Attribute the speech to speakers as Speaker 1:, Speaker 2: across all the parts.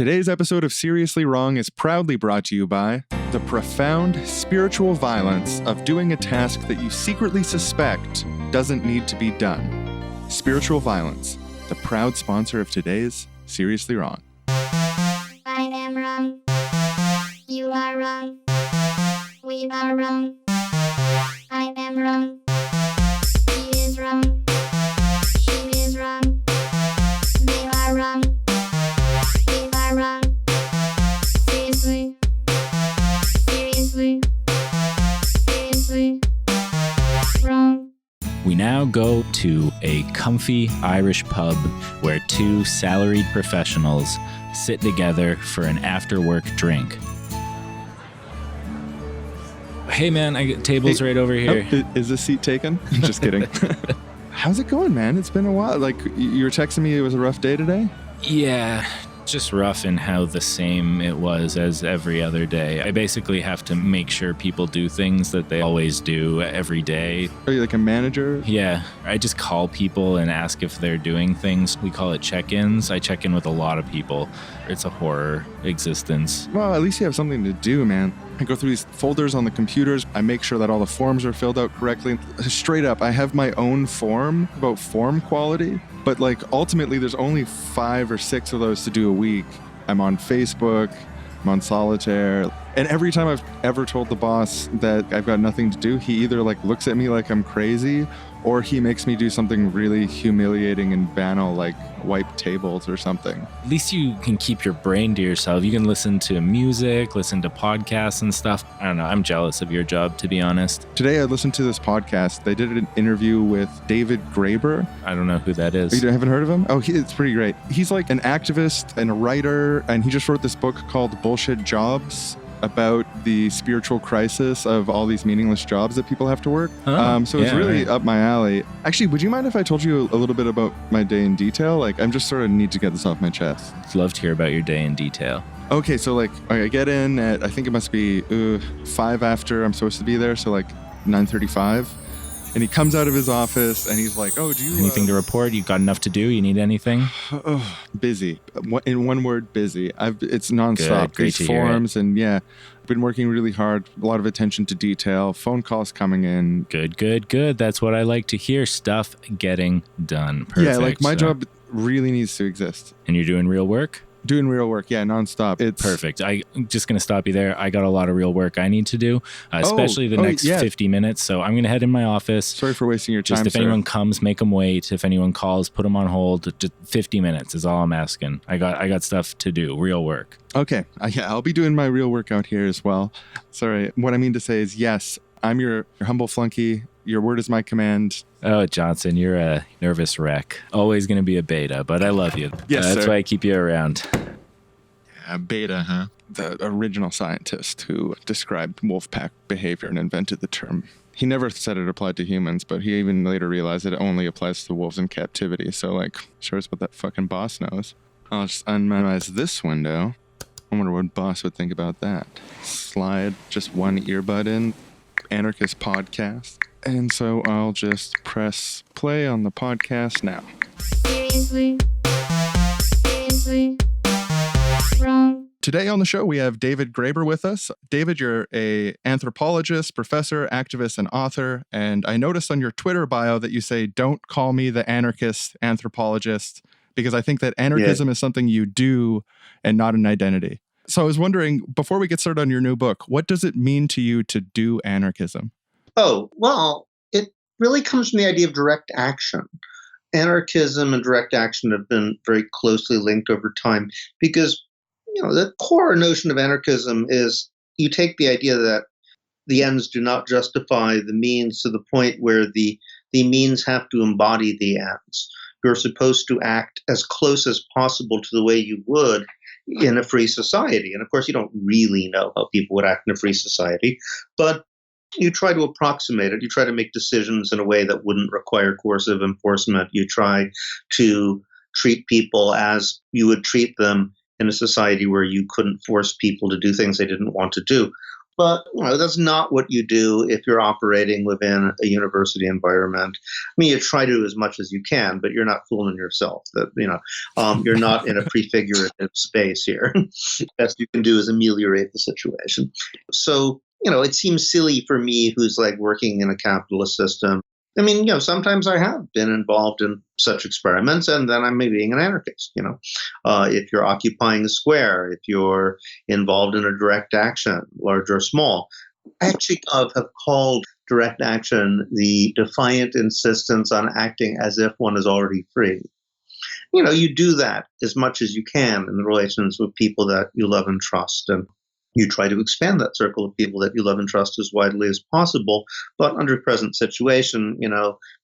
Speaker 1: Today's episode of Seriously Wrong is proudly brought to you by the profound spiritual violence of doing a task that you secretly suspect doesn't need to be done. Spiritual Violence, the proud sponsor of today's Seriously Wrong.
Speaker 2: I am wrong. You are wrong. We are wrong. I am wrong. He is wrong. She is wrong. They are wrong. We are wrong. Seriously. Seriously. Seriously. Wrong.
Speaker 3: We now go to a comfy Irish pub where two salaried professionals sit together for an after-work drink. Hey man, I get tables right over here.
Speaker 1: Oh, is this seat taken? Just kidding. How's it going, man? It's been a while. Like, you were texting me it was a rough day today?
Speaker 3: Yeah, just rough in how the same it was as every other day. I basically have to make sure people do things that they always do every day.
Speaker 1: Are you like a manager?
Speaker 3: Yeah, I just call people and ask if they're doing things. We call it check-ins. I check in with a lot of people. It's a horror existence.
Speaker 1: Well, at least you have something to do, man. I go through these folders on the computers. I make sure that all the forms are filled out correctly. Straight up, I have my own form about form quality, but like ultimately there's only 5 or 6 of those to do a week. I'm on Facebook, I'm on Solitaire, and every time I've ever told the boss that I've got nothing to do, he either like looks at me like I'm crazy or he makes me do something really humiliating and banal like wipe tables or something.
Speaker 3: At least you can keep your brain to yourself. You can listen to music, listen to podcasts and stuff. I don't know. I'm jealous of your job, to be honest.
Speaker 1: Today I listened to this podcast. They did an interview with David Graeber.
Speaker 3: I don't know who that is.
Speaker 1: You haven't heard of him? Oh, it's pretty great. He's like an activist and a writer, and he just wrote this book called Bullshit Jobs, about the spiritual crisis of all these meaningless jobs that people have to work. So it's really up my alley. Actually, would you mind if I told you a little bit about my day in detail? Like, I'm just sort of need to get this off my chest.
Speaker 3: I'd love to hear about your day in detail.
Speaker 1: Okay, so like I get in at, I think it must be 5 after I'm supposed to be there, so like 9:35. And he comes out of his office and he's like, oh, do you...
Speaker 3: Anything to report? You got enough to do? You need anything?
Speaker 1: Busy. In one word, busy. It's nonstop.
Speaker 3: Great to hear
Speaker 1: forms and yeah, I've been working really hard. A lot of attention to detail. Phone calls coming in.
Speaker 3: Good. That's what I like to hear. Stuff getting done. Perfect.
Speaker 1: Yeah, like my job really needs to exist.
Speaker 3: And you're doing real work?
Speaker 1: Doing real work, yeah, nonstop. It's
Speaker 3: perfect. I'm just going to stop you there. I got a lot of real work I need to do, especially the next 50 minutes. So I'm going to head in my office.
Speaker 1: Sorry for wasting your time,
Speaker 3: Just if anyone comes, make them wait. If anyone calls, put them on hold. Just 50 minutes is all I'm asking. I got stuff to do, real work.
Speaker 1: Okay. Yeah, I'll be doing my real work out here as well. Sorry. What I mean to say is, yes, I'm your humble flunky. Your word is my command.
Speaker 3: Oh, Johnson, you're a nervous wreck. Always going to be a beta, but I love you.
Speaker 1: Yes,
Speaker 3: That's
Speaker 1: sir.
Speaker 3: why I keep you around.
Speaker 1: Yeah, beta, huh? The original scientist who described wolfpack behavior and invented the term. He never said it applied to humans, but he even later realized that it only applies to wolves in captivity. So, like, sure as what that fucking boss knows. I'll just unminimize this window. I wonder what boss would think about that. Slide just one earbud in. Anarchist podcast. And so I'll just press play on the podcast now.
Speaker 2: Seriously. Seriously. Wrong.
Speaker 1: Today on the show, we have David Graeber with us. David, you're a anthropologist, professor, activist, and author. And I noticed on your Twitter bio that you say, don't call me the anarchist anthropologist, because I think that anarchism is something you do and not an identity. So I was wondering, before we get started on your new book, what does it mean to you to do anarchism?
Speaker 4: Oh, well, it really comes from the idea of direct action. Anarchism and direct action have been very closely linked over time because, the core notion of anarchism is you take the idea that the ends do not justify the means to the point where the means have to embody the ends. You're supposed to act as close as possible to the way you would in a free society. And of course, you don't really know how people would act in a free society, but you try to approximate it. You try to make decisions in a way that wouldn't require coercive enforcement. You try to treat people as you would treat them in a society where you couldn't force people to do things they didn't want to do. But that's not what you do if you're operating within a university environment. I mean, you try to as much as you can, but you're not fooling yourself. That you're not in a prefigurative space here. Best you can do is ameliorate the situation. So it seems silly for me, who's like working in a capitalist system. I mean, sometimes I have been involved in such experiments, and then I'm being an anarchist. If you're occupying a square, if you're involved in a direct action, large or small. I actually have called direct action the defiant insistence on acting as if one is already free. You do that as much as you can in the relations with people that you love and trust, and you try to expand that circle of people that you love and trust as widely as possible. But under present situation,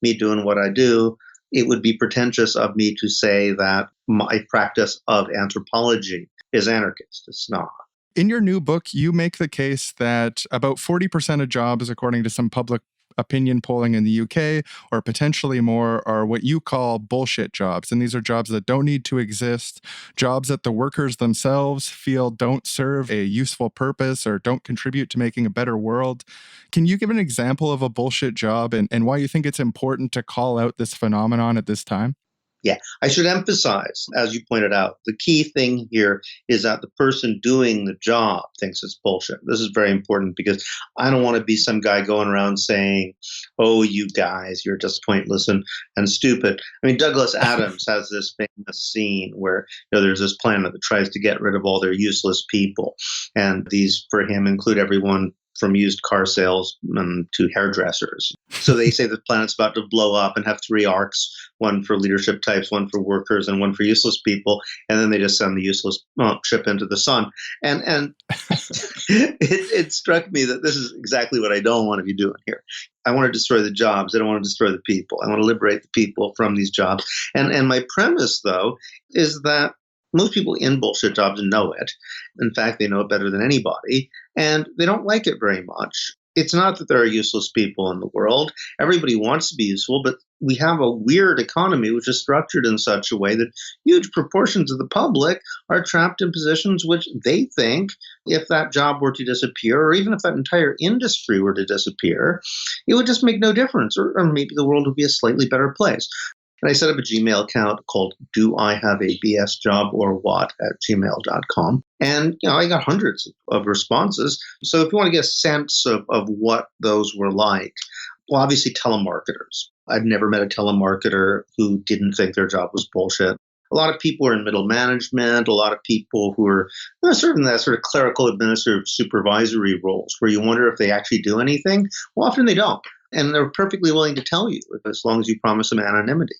Speaker 4: me doing what I do, it would be pretentious of me to say that my practice of anthropology is anarchist. It's not.
Speaker 1: In your new book, you make the case that about 40% of jobs, according to some public opinion polling in the UK, or potentially more, are what you call bullshit jobs. And these are jobs that don't need to exist, jobs that the workers themselves feel don't serve a useful purpose or don't contribute to making a better world. Can you give an example of a bullshit job and why you think it's important to call out this phenomenon at this time?
Speaker 4: Yeah, I should emphasize, as you pointed out, the key thing here is that the person doing the job thinks it's bullshit. This is very important because I don't want to be some guy going around saying, oh, you guys, you're just pointless and stupid. I mean, Douglas Adams has this famous scene where there's this planet that tries to get rid of all their useless people. And these, for him, include everyone from used car salesmen to hairdressers. So they say the planet's about to blow up and have three arcs, one for leadership types, one for workers, and one for useless people. And then they just send the useless ship into the sun. And it struck me that this is exactly what I don't want to be doing here. I want to destroy the jobs. I don't want to destroy the people. I want to liberate the people from these jobs. And my premise, though, is that most people in bullshit jobs know it. In fact, they know it better than anybody, and they don't like it very much. It's not that there are useless people in the world. Everybody wants to be useful, but we have a weird economy which is structured in such a way that huge proportions of the public are trapped in positions which they think, if that job were to disappear, or even if that entire industry were to disappear, it would just make no difference, or maybe the world would be a slightly better place. And I set up a Gmail account called Do I Have a BS Job or What at gmail.com. And, I got hundreds of responses. So if you want to get a sense of what those were like, well, obviously telemarketers. I've never met a telemarketer who didn't think their job was bullshit. A lot of people are in middle management, a lot of people who are sort of in that sort of clerical administrative supervisory roles where you wonder if they actually do anything. Well, often they don't. And they're perfectly willing to tell you as long as you promise them anonymity.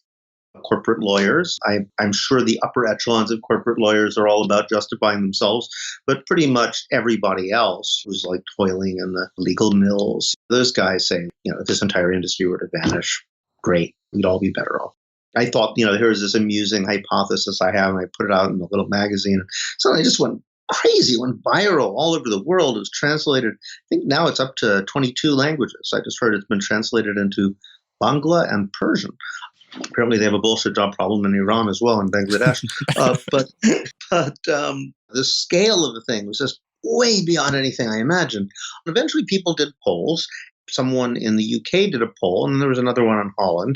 Speaker 4: Corporate lawyers, I'm sure the upper echelons of corporate lawyers are all about justifying themselves, but pretty much everybody else who's like toiling in the legal mills, those guys say, if this entire industry were to vanish, great, we'd all be better off. I thought, here's this amusing hypothesis I have, and I put it out in a little magazine. So I just went crazy, went viral all over the world. It was translated. I think now it's up to 22 languages. I just heard it's been translated into Bangla and Persian. Apparently, they have a bullshit job problem in Iran as well, in Bangladesh. But the scale of the thing was just way beyond anything I imagined. Eventually, people did polls. Someone in the UK did a poll, and then there was another one in Holland.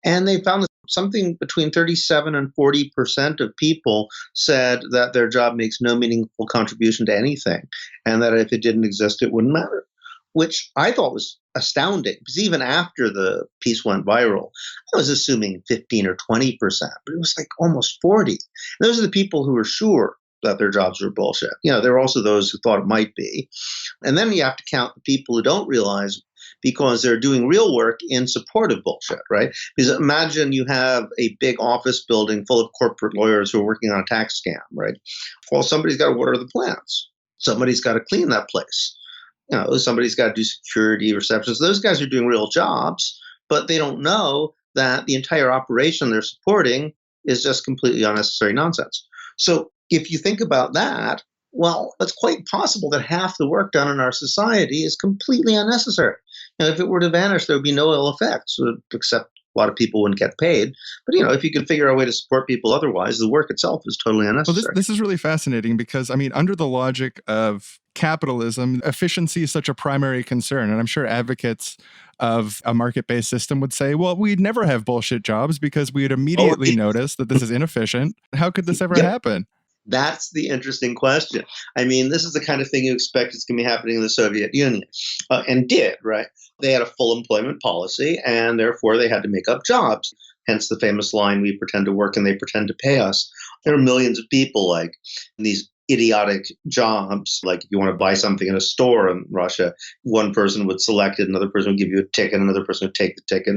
Speaker 4: And they found that something between 37 and 40% of people said that their job makes no meaningful contribution to anything, and that if it didn't exist, it wouldn't matter. Which I thought was astounding, because even after the piece went viral, I was assuming 15 or 20%, but it was like almost 40. And those are the people who were sure that their jobs were bullshit. There were also those who thought it might be. And then you have to count the people who don't realize, because they're doing real work in support of bullshit, right? Because imagine you have a big office building full of corporate lawyers who are working on a tax scam, right? Well, somebody's got to water the plants. Somebody's got to clean that place. Somebody's got to do security, receptions. Those guys are doing real jobs, but they don't know that the entire operation they're supporting is just completely unnecessary nonsense. So if you think about that, well, it's quite possible that half the work done in our society is completely unnecessary. If it were to vanish, there would be no ill effects, except A lot of people wouldn't get paid. But, if you can figure out a way to support people otherwise, the work itself is totally
Speaker 1: Well,
Speaker 4: unnecessary.
Speaker 1: this is really fascinating because, under the logic of capitalism, efficiency is such a primary concern. And I'm sure advocates of a market-based system would say, well, we'd never have bullshit jobs because we'd immediately notice that this is inefficient. How could this ever happen?
Speaker 4: That's the interesting question. This is the kind of thing you expect is going to be happening in the Soviet Union, and did, right? They had a full employment policy, and therefore they had to make up jobs. Hence the famous line, we pretend to work and they pretend to pay us. There are millions of people like these idiotic jobs. Like if you want to buy something in a store in Russia, one person would select it, another person would give you a ticket, another person would take the ticket.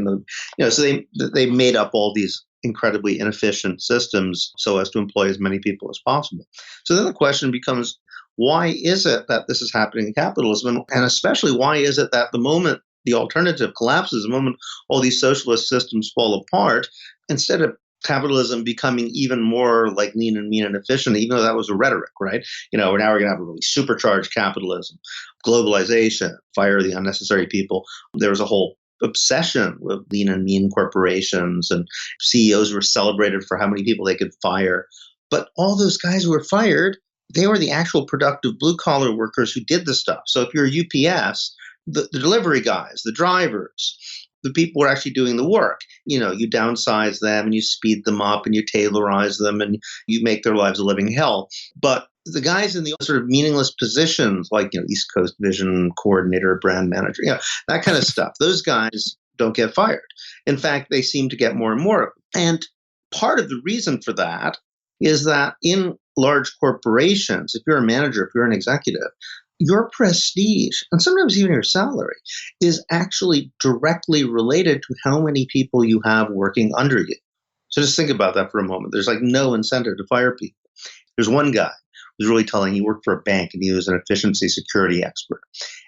Speaker 4: So they made up all these incredibly inefficient systems so as to employ as many people as possible. So then the question becomes, why is it that this is happening in capitalism? And especially, why is it that the moment the alternative collapses, the moment all these socialist systems fall apart, instead of capitalism becoming even more like lean and mean and efficient, even though that was a rhetoric, right? Now we're going to have a really supercharged capitalism, globalization, fire the unnecessary people. There was a whole obsession with lean and mean corporations, and CEOs were celebrated for how many people they could fire. But all those guys who were fired, they were the actual productive blue collar workers who did the stuff. So if you're UPS, the delivery guys, the drivers, the people who are actually doing the work, you downsize them and you speed them up and you tailorize them and you make their lives a living hell. But the guys in the sort of meaningless positions, like East Coast Vision coordinator, brand manager, that kind of stuff, those guys don't get fired. In fact, they seem to get more and more of them. And part of the reason for that is that in large corporations, if you're a manager, if you're an executive, your prestige, and sometimes even your salary, is actually directly related to how many people you have working under you. So just think about that for a moment. There's no incentive to fire people. There's one guy who's really telling, he worked for a bank and he was an efficiency security expert.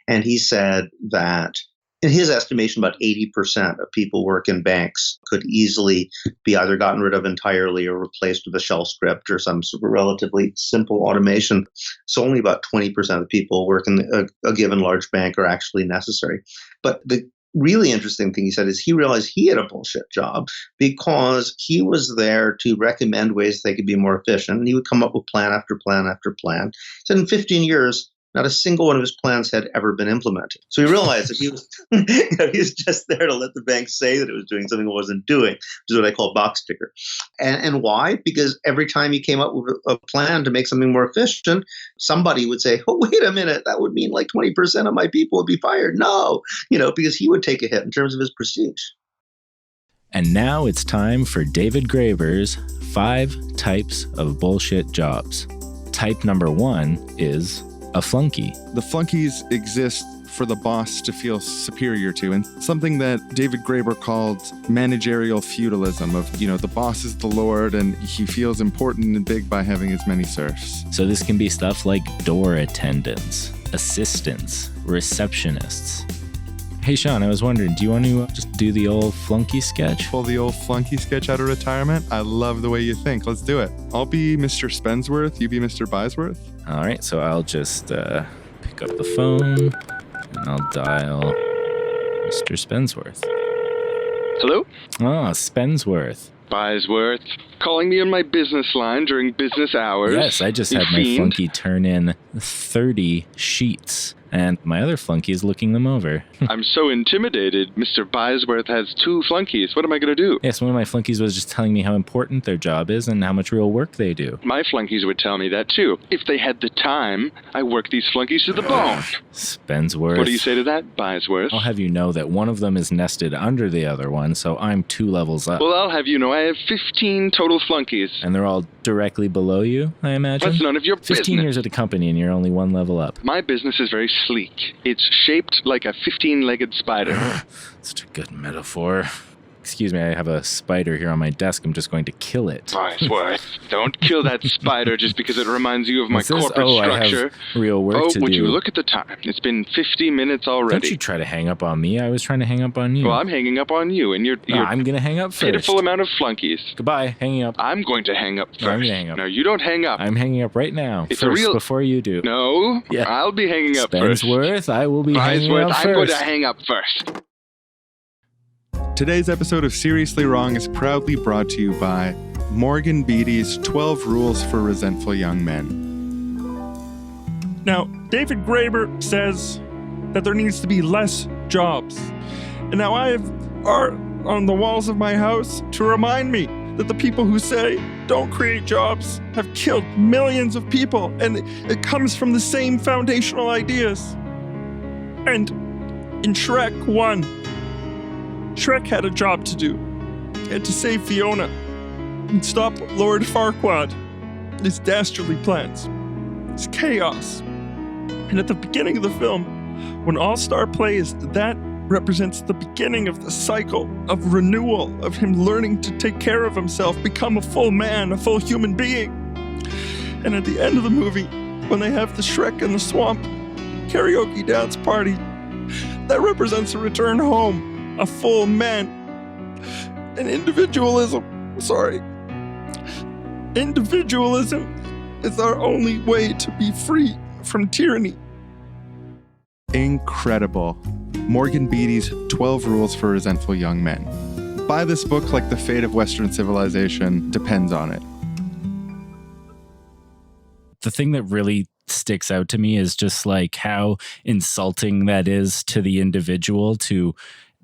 Speaker 4: And he said that in his estimation, about 80% of people who work in banks could easily be either gotten rid of entirely or replaced with a shell script or some sort of relatively simple automation. So only about 20% of the people who work in a given large bank are actually necessary. But the really interesting thing he said is he realized he had a bullshit job because he was there to recommend ways they could be more efficient. And he would come up with plan after plan after plan. He said in 15 years, not a single one of his plans had ever been implemented. So he realized that he was, he was just there to let the bank say that it was doing something it wasn't doing, which is what I call box ticker. And why? Because every time he came up with a plan to make something more efficient, somebody would say, oh, wait a minute, that would mean 20% of my people would be fired. No, because he would take a hit in terms of his prestige.
Speaker 3: And now it's time for David Graeber's 5 types of bullshit jobs. Type number 1 is a flunky.
Speaker 1: The flunkies exist for the boss to feel superior to, and something that David Graeber called managerial feudalism of, the boss is the lord and he feels important and big by having as many serfs.
Speaker 3: So this can be stuff like door attendants, assistants, receptionists. Hey Sean, I was wondering, do you want to just do the old flunky sketch?
Speaker 1: Pull the old flunky sketch out of retirement? I love the way you think. Let's do it. I'll be Mr. Spensworth, you be Mr. Bysworth.
Speaker 3: All right, so I'll just pick up the phone and I'll dial Mr. Spensworth.
Speaker 5: Hello?
Speaker 3: Oh, Spensworth.
Speaker 5: Bysworth. Calling me on my business line during business hours.
Speaker 3: Yes, I just had my flunky turn in 30 sheets, and my other flunky is looking them over.
Speaker 5: I'm so intimidated. Mr. Bysworth has 2 flunkies. What am I going to do?
Speaker 3: Yes, one of my flunkies was just telling me how important their job is and how much real work they do.
Speaker 5: My flunkies would tell me that too. If they had the time, I work these flunkies to the bone.
Speaker 3: Spensworth.
Speaker 5: What do you say to that, Bysworth?
Speaker 3: I'll have you know that one of them is nested under the other one, so I'm 2 levels up.
Speaker 5: Well, I'll have you know I have 15 total flunkies.
Speaker 3: And they're all directly below you, I imagine?
Speaker 5: That's none of your
Speaker 3: 15
Speaker 5: business.
Speaker 3: years at a company and you're only 1 level up.
Speaker 5: My business is very sleek. It's shaped like a 15-legged spider.
Speaker 3: Such a good metaphor. Excuse me, I have a spider here on my desk. I'm just going to kill it.
Speaker 5: Bysworth, don't kill that spider just because it reminds you of my corporate structure.
Speaker 3: I have real work to do.
Speaker 5: Would you look at the time? It's been 50 minutes already.
Speaker 3: Don't you try to hang up on me. I was trying to hang up on you.
Speaker 5: Well, I'm hanging up on you, and you're
Speaker 3: I'm going to hang up first.
Speaker 5: pitiful amount of flunkies.
Speaker 3: Goodbye, hanging up.
Speaker 5: I'm going to hang up first.
Speaker 3: No, I'm going to hang up.
Speaker 5: No, you don't hang up.
Speaker 3: I'm hanging up right now.
Speaker 5: It's
Speaker 3: first,
Speaker 5: a real...
Speaker 3: before you do.
Speaker 5: No,
Speaker 3: Yeah.
Speaker 5: I'll be hanging up first.
Speaker 3: Spensworth, I will be hanging
Speaker 5: Bysworth,
Speaker 3: up first.
Speaker 5: I'm going to hang up first.
Speaker 1: Today's episode of Seriously Wrong is proudly brought to you by Morgan Beattie's 12 Rules for Resentful Young Men.
Speaker 6: Now, David Graeber says that there needs to be less jobs. And now I have art on the walls of my house to remind me that the people who say don't create jobs have killed millions of people, and it comes from the same foundational ideas. And in Shrek 1, Shrek had a job to do. He had to save Fiona and stop Lord Farquaad and his dastardly plans, his chaos. And at the beginning of the film, when All-Star plays, that represents the beginning of the cycle of renewal, of him learning to take care of himself, become a full man, a full human being. And at the end of the movie, when they have the Shrek in the Swamp karaoke dance party, that represents a return home, a full man. And individualism is our only way to be free from tyranny.
Speaker 1: Incredible. Morgan Beattie's 12 Rules for Resentful Young Men. Buy this book like the fate of Western civilization depends on it.
Speaker 3: The thing that really sticks out to me is just like how insulting that is to the individual to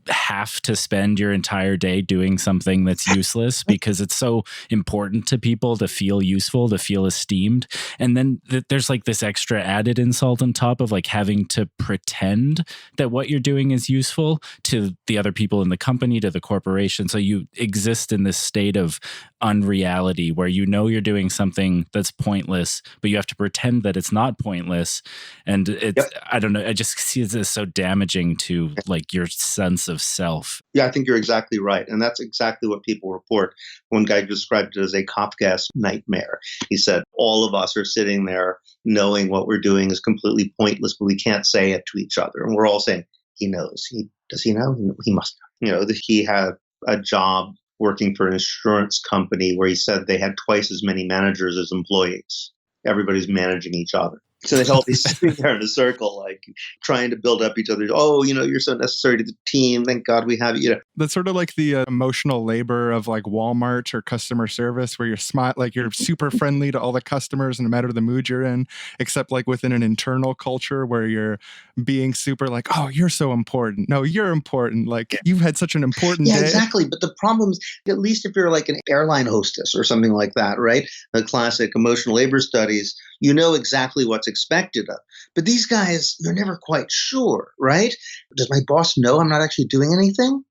Speaker 3: have to spend your entire day doing something that's useless because it's so important to people to feel useful, to feel esteemed. And then there's like this extra added insult on top of like having to pretend that what you're doing is useful to the other people in the company, to the corporation. So you exist in this state of unreality where you know you're doing something that's pointless, but you have to pretend that it's not pointless. And it's, I don't know, I just see this as so damaging to like your sense of self.
Speaker 4: Yeah, I think you're exactly right. And that's exactly what people report. One guy described it as a Kafkaesque nightmare. He said, all of us are sitting there knowing what we're doing is completely pointless, but we can't say it to each other. And we're all saying, he knows. Does he know? He must know. You know, that he had a job working for an insurance company where he said they had twice as many managers as employees. Everybody's managing each other. So they'd all be sitting there in a circle, like trying to build up each other. Oh, you know, you're so necessary to the team. Thank God we have you. You know,
Speaker 1: That's sort of like the emotional labor of like Walmart or customer service, where you're like you're super friendly to all the customers no matter the mood you're in, except like within an internal culture where you're being super like, oh, you're so important. No, you're important. Like you've had such an important
Speaker 4: yeah,
Speaker 1: day.
Speaker 4: exactly. But the problem is, at least if you're like an airline hostess or something like that, right? The classic emotional labor studies, you know exactly what's expected of. But these guys, you're never quite sure, right? Does my boss know I'm not actually doing anything?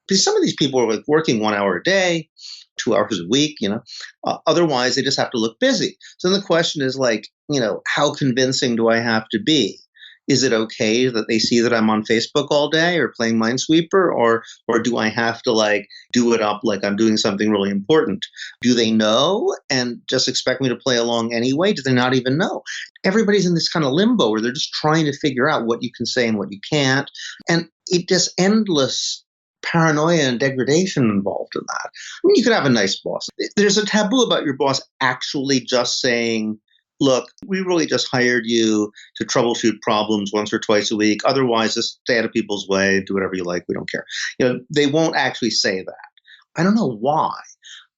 Speaker 4: Because some of these people are like working 1 hour a day, 2 hours a week, you know. Otherwise, they just have to look busy. So then the question is like, you know, how convincing do I have to be? Is it okay that they see that I'm on Facebook all day or playing Minesweeper, or do I have to like do it up like I'm doing something really important? Do they know and just expect me to play along anyway? Do they not even know? Everybody's in this kind of limbo where they're just trying to figure out what you can say and what you can't. And it just endless paranoia and degradation involved in that. I mean, you could have a nice boss. There's a taboo about your boss actually just saying, look, we really just hired you to troubleshoot problems once or twice a week. Otherwise, just stay out of people's way, do whatever you like. We don't care. You know, they won't actually say that. I don't know why.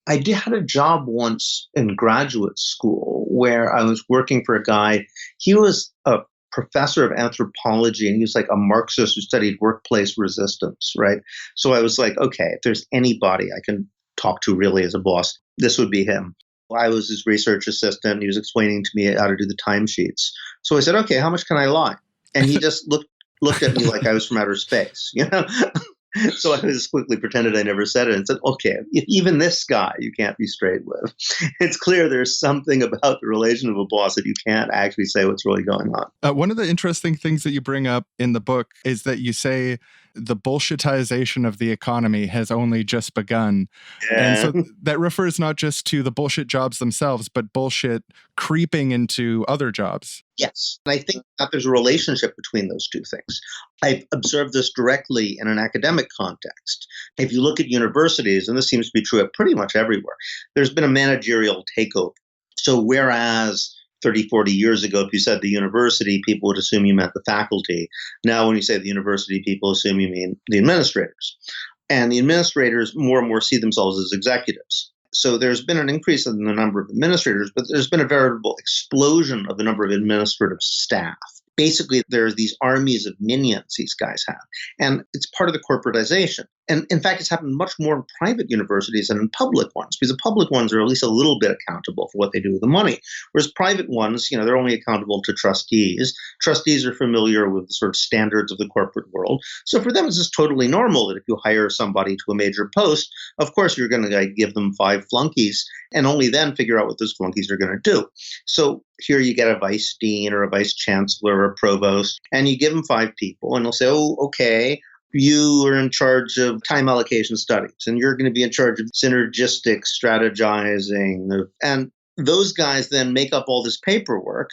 Speaker 4: I had a job once in graduate school where I was working for a guy. He was a professor of anthropology, and he was like a Marxist who studied workplace resistance, right? So I was like, okay, if there's anybody I can talk to really as a boss, this would be him. I was his research assistant. He was explaining to me how to do the timesheets. So I said, okay, how much can I lie? And he just looked at me like I was from outer space, you know? So I just quickly pretended I never said it and said, okay, even this guy you can't be straight with. It's clear there's something about the relation of a boss that you can't actually say what's really going on.
Speaker 1: One of the interesting things that you bring up in the book is that you say the bullshitization of the economy has only just begun. And so that refers not just to the bullshit jobs themselves, but bullshit creeping into other jobs.
Speaker 4: Yes. And I think that there's a relationship between those two things. I've observed this directly in an academic context. If you look at universities, and this seems to be true at pretty much everywhere, there's been a managerial takeover. So whereas 30, 40 years ago, if you said the university, people would assume you meant the faculty. Now, when you say the university, people assume you mean the administrators. And the administrators more and more see themselves as executives. So there's been an increase in the number of administrators, but there's been a veritable explosion of the number of administrative staff. Basically, there's these armies of minions these guys have. And it's part of the corporatization. And in fact, it's happened much more in private universities than in public ones, because the public ones are at least a little bit accountable for what they do with the money. Whereas private ones, they're only accountable to trustees. Trustees are familiar with the sort of standards of the corporate world. So for them, it's just totally normal that if you hire somebody to a major post, of course, you're going to give them 5 flunkies and only then figure out what those flunkies are going to do. So here you get a vice dean or a vice chancellor or a provost, and you give them 5 people, and they'll say, oh, okay, you are in charge of time allocation studies, and you're going to be in charge of synergistic strategizing. And those guys then make up all this paperwork.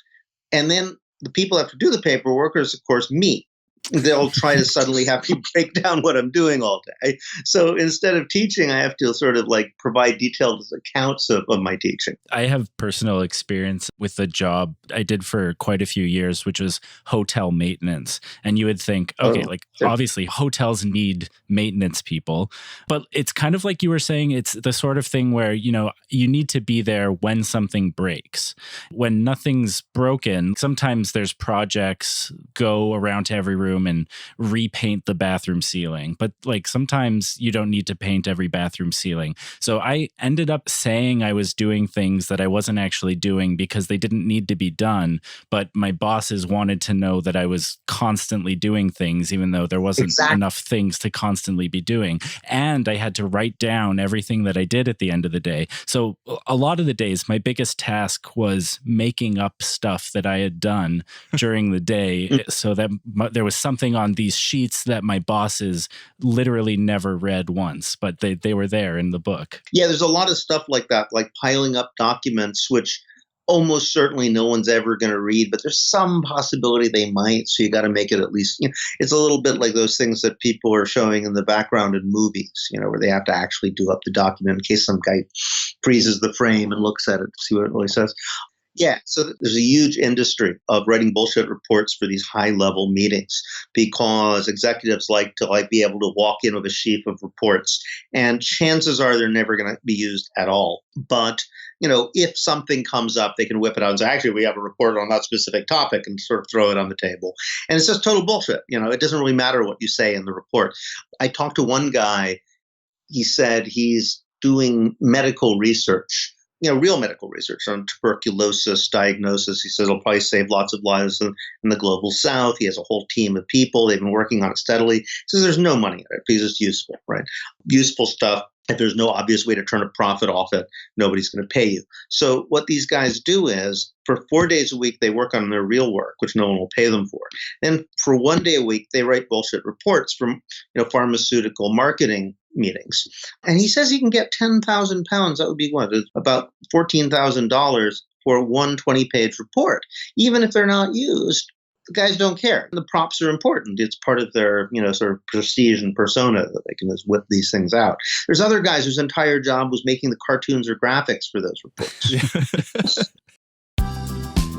Speaker 4: And then the people who have to do the paperwork is, of course, me. They'll try to suddenly have to break down what I'm doing all day. So instead of teaching, I have to sort of provide detailed accounts of my teaching.
Speaker 3: I have personal experience with the job I did for quite a few years, which was hotel maintenance. And you would think, okay, obviously hotels need maintenance people, but it's kind of like you were saying, it's the sort of thing where, you need to be there when something breaks. When nothing's broken, sometimes there's projects go around to every room and repaint the bathroom ceiling. But sometimes you don't need to paint every bathroom ceiling. So I ended up saying I was doing things that I wasn't actually doing because they didn't need to be done. But my bosses wanted to know that I was constantly doing things, even though there wasn't enough things to constantly be doing. And I had to write down everything that I did at the end of the day. So a lot of the days, my biggest task was making up stuff that I had done during the day so that there was something on these sheets that my bosses literally never read once, but they were there in the book.
Speaker 4: Yeah, there's a lot of stuff like that, like piling up documents, which almost certainly no one's ever going to read, but there's some possibility they might. So you got to make it at least, it's a little bit like those things that people are showing in the background in movies, where they have to actually do up the document in case some guy freezes the frame and looks at it to see what it really says. Yeah, so there's a huge industry of writing bullshit reports for these high-level meetings because executives like to be able to walk in with a sheaf of reports, and chances are they're never going to be used at all. But if something comes up, they can whip it out and say, actually, we have a report on that specific topic, and sort of throw it on the table. And it's just total bullshit. It doesn't really matter what you say in the report. I talked to one guy. He said he's doing medical research, real medical research on tuberculosis diagnosis. He says it'll probably save lots of lives in the global south. He has a whole team of people. They've been working on it steadily. He says there's no money in it because it's useful, right? Useful stuff. If there's no obvious way to turn a profit off it, nobody's going to pay you. So what these guys do is for 4 days a week, they work on their real work, which no one will pay them for. And for 1 day a week, they write bullshit reports from pharmaceutical marketing meetings. And he says he can get 10,000 pounds. That would be what? About $14,000 for one 20-page report. Even if they're not used, the guys don't care. The props are important. It's part of their, sort of prestige and persona that they can just whip these things out. There's other guys whose entire job was making the cartoons or graphics for those reports.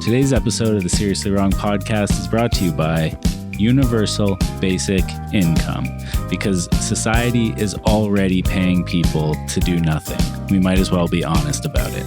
Speaker 3: Today's episode of the Seriously Wrong podcast is brought to you by Universal Basic Income, because society is already paying people to do nothing. We might as well be honest about it.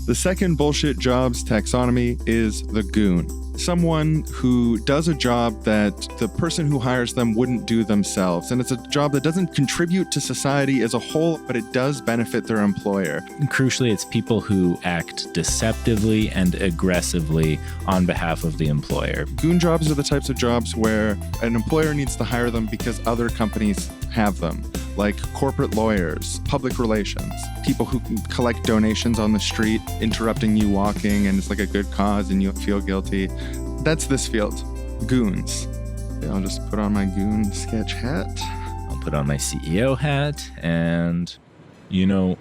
Speaker 1: The second bullshit jobs taxonomy is the goon. Someone who does a job that the person who hires them wouldn't do themselves. And it's a job that doesn't contribute to society as a whole, but it does benefit their employer.
Speaker 3: And crucially, it's people who act deceptively and aggressively on behalf of the employer.
Speaker 1: Goon jobs are the types of jobs where an employer needs to hire them because other companies have them, like corporate lawyers, public relations, people who can collect donations on the street, interrupting you walking, and it's like a good cause and you feel guilty. That's this field. Goons. I'll just put on my goon sketch hat.
Speaker 3: I'll put on my CEO hat, and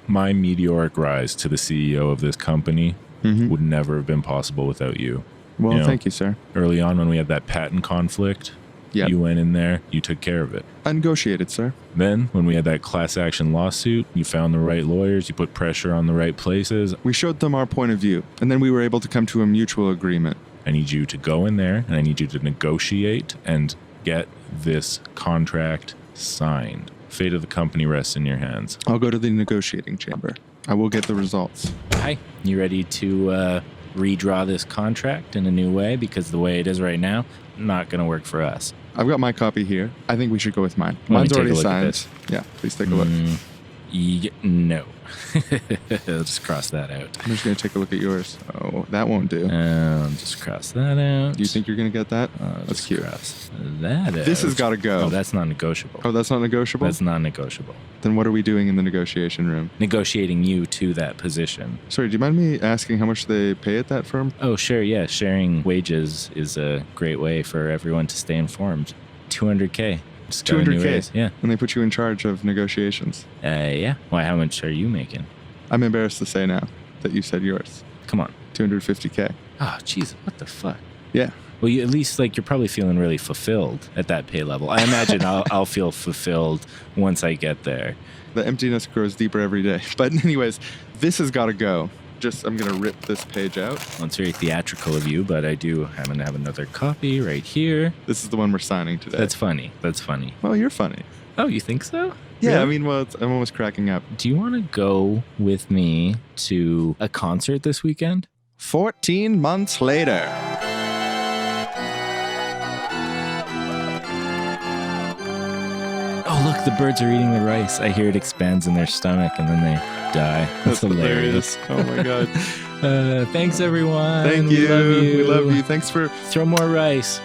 Speaker 7: my meteoric rise to the CEO of this company would never have been possible without you.
Speaker 1: Well, thank you, sir.
Speaker 7: Early on when we had that patent conflict, you went in there, you took care of it.
Speaker 1: I negotiated, sir.
Speaker 7: Then, when we had that class action lawsuit, you found the right lawyers, you put pressure on the right places.
Speaker 1: We showed them our point of view, and then we were able to come to a mutual agreement.
Speaker 7: I need you to go in there, and I need you to negotiate and get this contract signed. Fate of the company rests in your hands.
Speaker 1: I'll go to the negotiating chamber. I will get the results.
Speaker 3: Hi, you ready to redraw this contract in a new way? Because the way it is right now, not going to work for us.
Speaker 1: I've got my copy here. I think we should go with mine.
Speaker 3: Let me
Speaker 1: Mine's
Speaker 3: take a
Speaker 1: already
Speaker 3: look at
Speaker 1: signed.
Speaker 3: this.
Speaker 1: Yeah, please take a look.
Speaker 3: No. I'll just cross that out.
Speaker 1: I'm just going to take a look at yours. Oh, that won't do.
Speaker 3: Just cross that out.
Speaker 1: Do you think you're going to get that? That's
Speaker 3: Just
Speaker 1: cute.
Speaker 3: cross that out.
Speaker 1: This has got to go.
Speaker 3: Oh, that's not negotiable.
Speaker 1: Oh, that's not negotiable?
Speaker 3: That's not negotiable.
Speaker 1: Then what are we doing in the negotiation room?
Speaker 3: Negotiating you to that position.
Speaker 1: Sorry, do you mind me asking how much they pay at that firm?
Speaker 3: Oh, sure, yeah. Sharing wages is a great way for everyone to stay informed. $200K. Just got a new
Speaker 1: 200K?
Speaker 3: raise. Yeah.
Speaker 1: And they put you in charge of negotiations.
Speaker 3: Yeah. Why, how much are you making?
Speaker 1: I'm embarrassed to say now that you said yours.
Speaker 3: Come on.
Speaker 1: 250K.
Speaker 3: Oh, jeez, what the fuck?
Speaker 1: Yeah.
Speaker 3: Well, you, at least, like, you're probably feeling really fulfilled at that pay level. I imagine I'll feel fulfilled once I get there.
Speaker 1: The emptiness grows deeper every day. But anyways, this has got to go. I'm going to rip this page out.
Speaker 3: Well, it's very theatrical of you, but I do happen to have another copy right here.
Speaker 1: This is the one we're signing today.
Speaker 3: That's funny. That's funny.
Speaker 1: Well, you're funny.
Speaker 3: Oh, you think so?
Speaker 1: Yeah,
Speaker 3: Really?
Speaker 1: I mean, I'm almost cracking up.
Speaker 3: Do you want to go with me to a concert this weekend?
Speaker 1: 14 months later.
Speaker 3: Oh, look, the birds are eating the rice. I hear it expands in their stomach and then they die. That's hilarious.
Speaker 1: Oh my God.
Speaker 3: Thanks, everyone.
Speaker 1: Thank
Speaker 3: We
Speaker 1: you.
Speaker 3: love you.
Speaker 1: We love you. Thanks for.
Speaker 3: Throw more rice.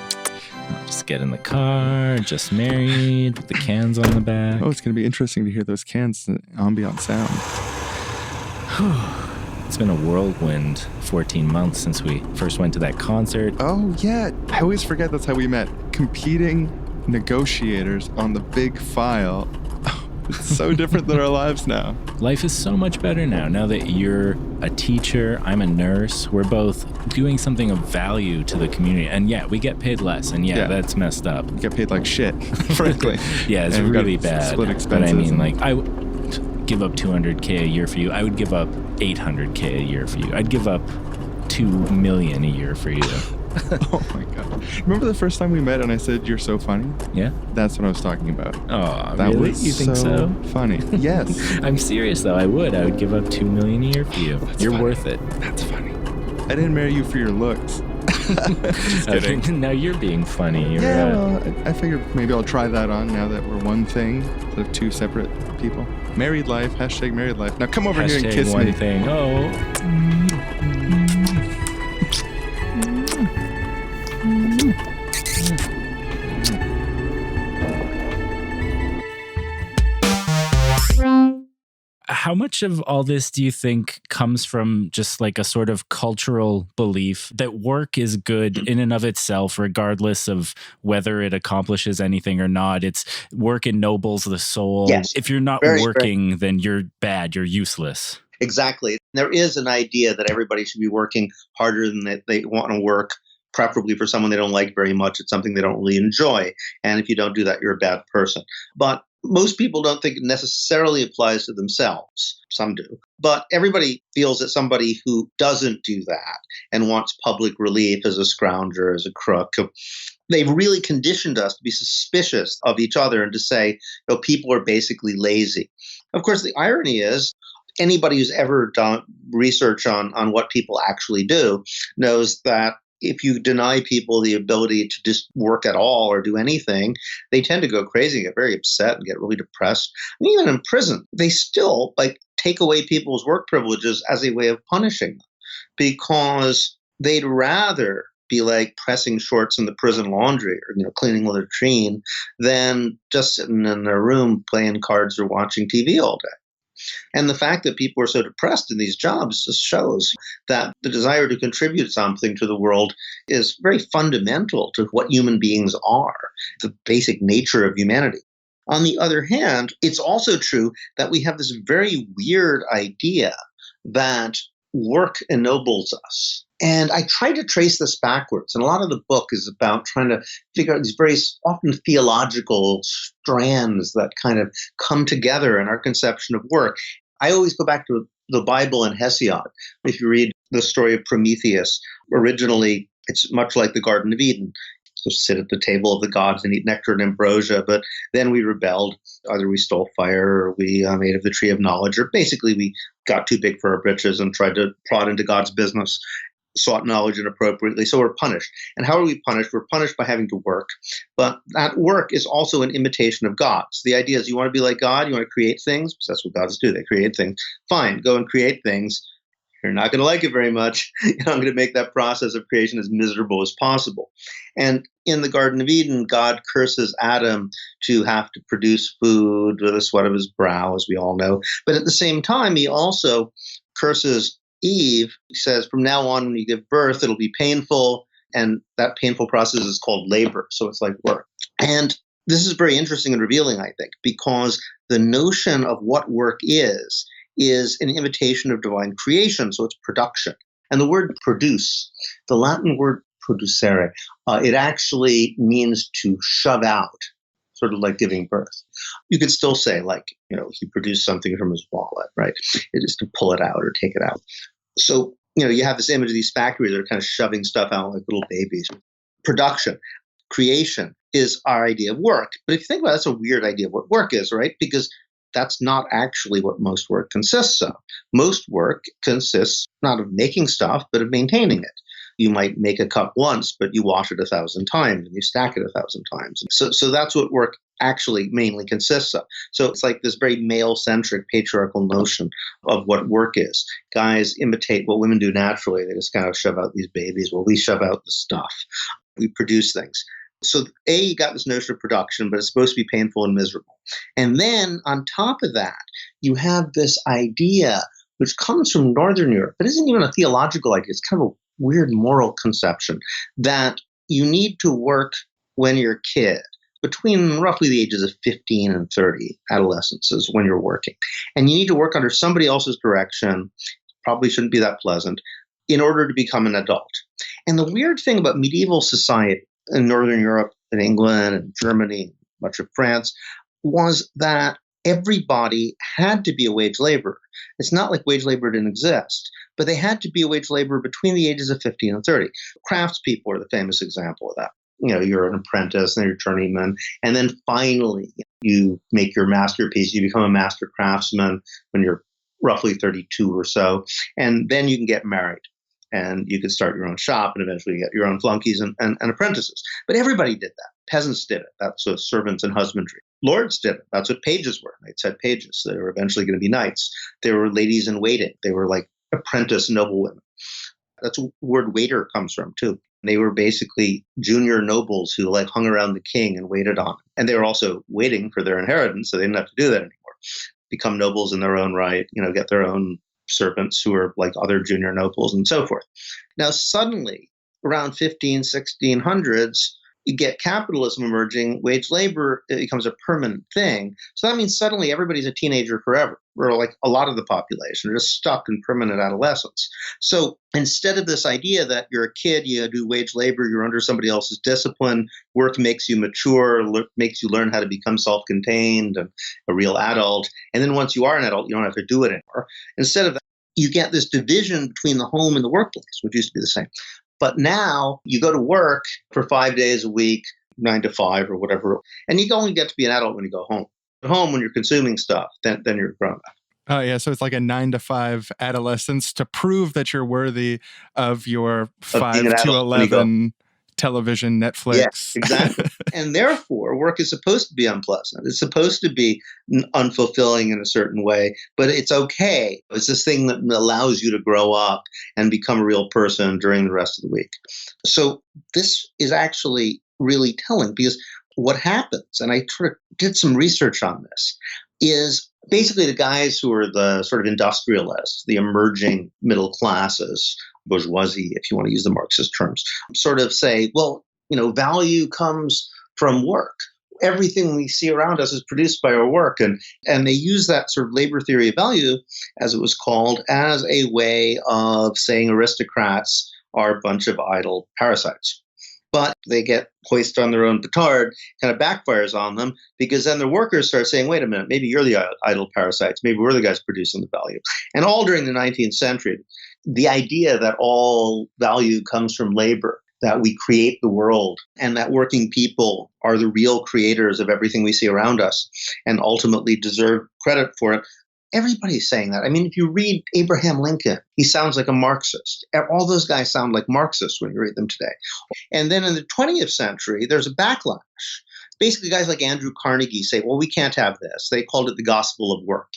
Speaker 3: Just get in the car, just married, with the cans on the back.
Speaker 1: Oh, it's going to be interesting to hear those cans, ambient sound.
Speaker 3: It's been a whirlwind 14 months since we first went to that concert.
Speaker 1: Oh, yeah. I always forget that's how we met. Competing negotiators on the big file. It's so different than our lives now.
Speaker 3: Life is so much better now that you're a teacher, I'm a nurse. We're both doing something of value to the community. And yeah, we get paid less. And yeah. That's messed up.
Speaker 1: We get paid like shit, frankly.
Speaker 3: Yeah, it's
Speaker 1: And we've got
Speaker 3: really
Speaker 1: to
Speaker 3: bad.
Speaker 1: split
Speaker 3: But
Speaker 1: expenses
Speaker 3: I mean,
Speaker 1: and-
Speaker 3: like, I would give up $200K a year for you. I would give up $800K a year for you. I'd give up $2 million a year for you.
Speaker 1: Oh my God. Remember the first time we met and I said, you're so funny?
Speaker 3: Yeah?
Speaker 1: That's what I was talking about.
Speaker 3: Oh,
Speaker 1: That
Speaker 3: really?
Speaker 1: was
Speaker 3: You think so?
Speaker 1: funny. Yes.
Speaker 3: I'm serious, though. I would give up $2 million a year for you.
Speaker 1: That's
Speaker 3: You're
Speaker 1: funny.
Speaker 3: worth it.
Speaker 1: That's funny. I didn't marry you for your looks. Just kidding.
Speaker 3: Now you're being funny. You're,
Speaker 1: Yeah, well, I figured maybe I'll try that on now that we're one thing instead of two separate people. Married life, hashtag married life. Now come over here and
Speaker 3: hashtag
Speaker 1: kiss
Speaker 3: one
Speaker 1: me.
Speaker 3: thing. Oh.
Speaker 2: wrong,
Speaker 3: How much of all this do you think comes from just like a sort of cultural belief that work is good in and of itself, regardless of whether it accomplishes anything or not? It's work ennobles the soul.
Speaker 4: Yes.
Speaker 3: If you're not
Speaker 4: Very,
Speaker 3: working, then you're bad. You're useless.
Speaker 4: Exactly. There is an idea that everybody should be working harder than that they want to work, preferably for someone they don't like very much. It's something they don't really enjoy. And if you don't do that, you're a bad person. But most people don't think it necessarily applies to themselves. Some do. But everybody feels that somebody who doesn't do that and wants public relief as a scrounger, as a crook, they've really conditioned us to be suspicious of each other and to say, people are basically lazy. Of course, the irony is, anybody who's ever done research on what people actually do knows that if you deny people the ability to just work at all or do anything, they tend to go crazy, get very upset and get really depressed. And even in prison, they still take away people's work privileges as a way of punishing them because they'd rather be like pressing shorts in the prison laundry or cleaning the latrine than just sitting in their room playing cards or watching TV all day. And the fact that people are so depressed in these jobs just shows that the desire to contribute something to the world is very fundamental to what human beings are, the basic nature of humanity. On the other hand, it's also true that we have this very weird idea that work ennobles us. And I try to trace this backwards. And a lot of the book is about trying to figure out these very often theological strands that kind of come together in our conception of work. I always go back to the Bible and Hesiod. If you read the story of Prometheus, originally it's much like the Garden of Eden. to sit at the table of the gods and eat nectar and ambrosia. But then we rebelled. Either we stole fire or we ate of the tree of knowledge, or basically we got too big for our britches and tried to prod into God's business, sought knowledge inappropriately. So we're punished. And how are we punished? We're punished by having to work. But that work is also an imitation of God. So the idea is you want to be like God, you want to create things, because that's what gods do. They create things. Fine, go and create things. You're not going to like it very much. I'm going to make that process of creation as miserable as possible. And in the Garden of Eden, God curses Adam to have to produce food with the sweat of his brow, as we all know. But at the same time, he also curses Eve. He says, from now on, when you give birth, it'll be painful. And that painful process is called labor. So it's like work. And this is very interesting and revealing, I think, because the notion of what work is an imitation of divine creation. So it's production. And the word produce, the Latin word producere, it actually means to shove out, sort of like giving birth. You could still say, like, he produced something from his wallet, right? It is to pull it out or take it out. So, you have this image of these factories that are kind of shoving stuff out like little babies. Production, creation is our idea of work. But if you think about it, that's a weird idea of what work is, right? Because that's not actually what most work consists of. Most work consists not of making stuff, but of maintaining it. You might make a cup once, but you wash it 1,000 times and you stack it 1,000 times. So that's what work actually mainly consists of. So it's like this very male-centric patriarchal notion of what work is. Guys imitate what women do naturally. They just kind of shove out these babies. Well, we shove out the stuff. We produce things. So you got this notion of production, but it's supposed to be painful and miserable. And then on top of that, you have this idea which comes from Northern Europe, but isn't even a theological idea. It's kind of a weird moral conception that you need to work when you're a kid, between roughly the ages of 15 and 30, adolescence is when you're working. And you need to work under somebody else's direction, probably shouldn't be that pleasant, in order to become an adult. And the weird thing about medieval society in Northern Europe and England and Germany, much of France, was that everybody had to be a wage laborer. It's not like wage labor didn't exist, but they had to be a wage laborer between the ages of 15 and 30. Craftspeople are the famous example of that. You're an apprentice and you're a journeyman, and then finally you make your masterpiece. You become a master craftsman when you're roughly 32 or so, and then you can get married. And you could start your own shop and eventually get your own flunkies and apprentices. But everybody did that. Peasants did it. That's what servants and husbandry. Lords did it. That's what pages were. Knights had pages. They were eventually going to be knights. They were ladies in waiting. They were like apprentice noblewomen. That's where the word waiter comes from, too. They were basically junior nobles who hung around the king and waited on him. And they were also waiting for their inheritance, so they didn't have to do that anymore. Become nobles in their own right, get their own servants who are like other junior nobles and so forth. Now, suddenly, around 1600s, you get capitalism emerging, wage labor becomes a permanent thing. So that means suddenly everybody's a teenager forever, or like a lot of the population are just stuck in permanent adolescence. So instead of this idea that you're a kid, you do wage labor, you're under somebody else's discipline, work makes you mature, makes you learn how to become self-contained and a real adult. And then once you are an adult, you don't have to do it anymore. Instead of that, you get this division between the home and the workplace, which used to be the same. But now you go to work for 5 days a week, 9 to 5 or whatever, and you only get to be an adult when you go home. At home, when you're consuming stuff, then you're grown up.
Speaker 1: Oh, yeah. So it's like a 9 to 5 adolescence to prove that you're worthy of your 5 to 11 television, Netflix.
Speaker 4: Yes, exactly. And therefore, work is supposed to be unpleasant. It's supposed to be unfulfilling in a certain way, but it's okay. It's this thing that allows you to grow up and become a real person during the rest of the week. So this is actually really telling, because what happens, and I did some research on this, is basically the guys who are the sort of industrialists, the emerging middle classes, bourgeoisie, if you want to use the Marxist terms, sort of say, well, value comes from work. Everything we see around us is produced by our work. And they use that sort of labor theory of value, as it was called, as a way of saying aristocrats are a bunch of idle parasites. But they get hoisted on their own petard, kind of backfires on them, because then the workers start saying, wait a minute, maybe you're the idle parasites. Maybe we're the guys producing the value. And all during the 19th century, the idea that all value comes from labor that we create the world and that working people are the real creators of everything we see around us and ultimately deserve credit for it. Everybody's saying that. I mean, if you read Abraham Lincoln, he sounds like a Marxist. All those guys sound like Marxists when you read them today. And then in the 20th century, there's a backlash. Basically, guys like Andrew Carnegie say, well, we can't have this. They called it the gospel of work.